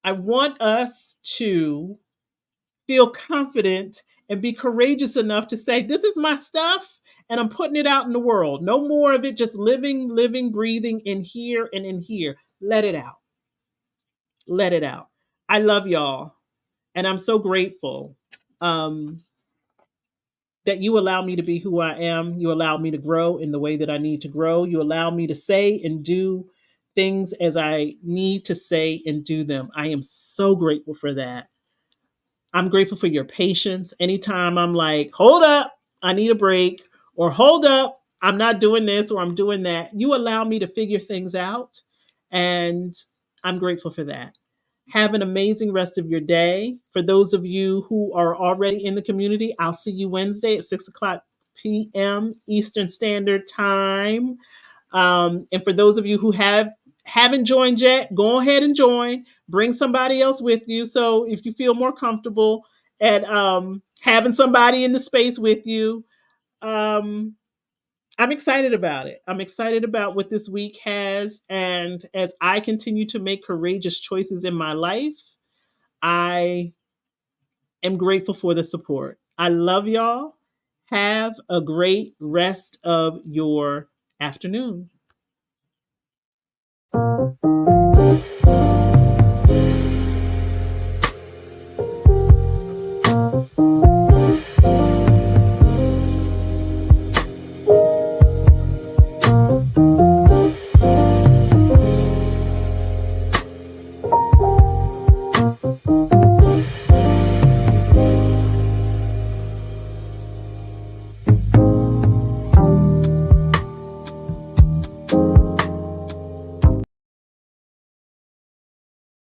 I want us to feel confident and be courageous enough to say, this is my stuff and I'm putting it out in the world. No more of it just living, breathing in here and in here. Let it out. Let it out. I love y'all. And I'm so grateful um, that you allow me to be who I am. You allow me to grow in the way that I need to grow. You allow me to say and do things as I need to say and do them. I am so grateful for that. I'm grateful for your patience. Anytime I'm like, hold up, I need a break, or hold up, I'm not doing this or I'm doing that, you allow me to figure things out. And I'm grateful for that. Have an amazing rest of your day. For those of you who are already in the community, I'll see you Wednesday at 6 o'clock p.m. Eastern Standard Time. And for those of you who haven't joined yet, go ahead and join. Bring somebody else with you. So if you feel more comfortable at having somebody in the space with you, um, I'm excited about it. I'm excited about what this week has. And as I continue to make courageous choices in my life, I am grateful for the support. I love y'all. Have a great rest of your afternoon.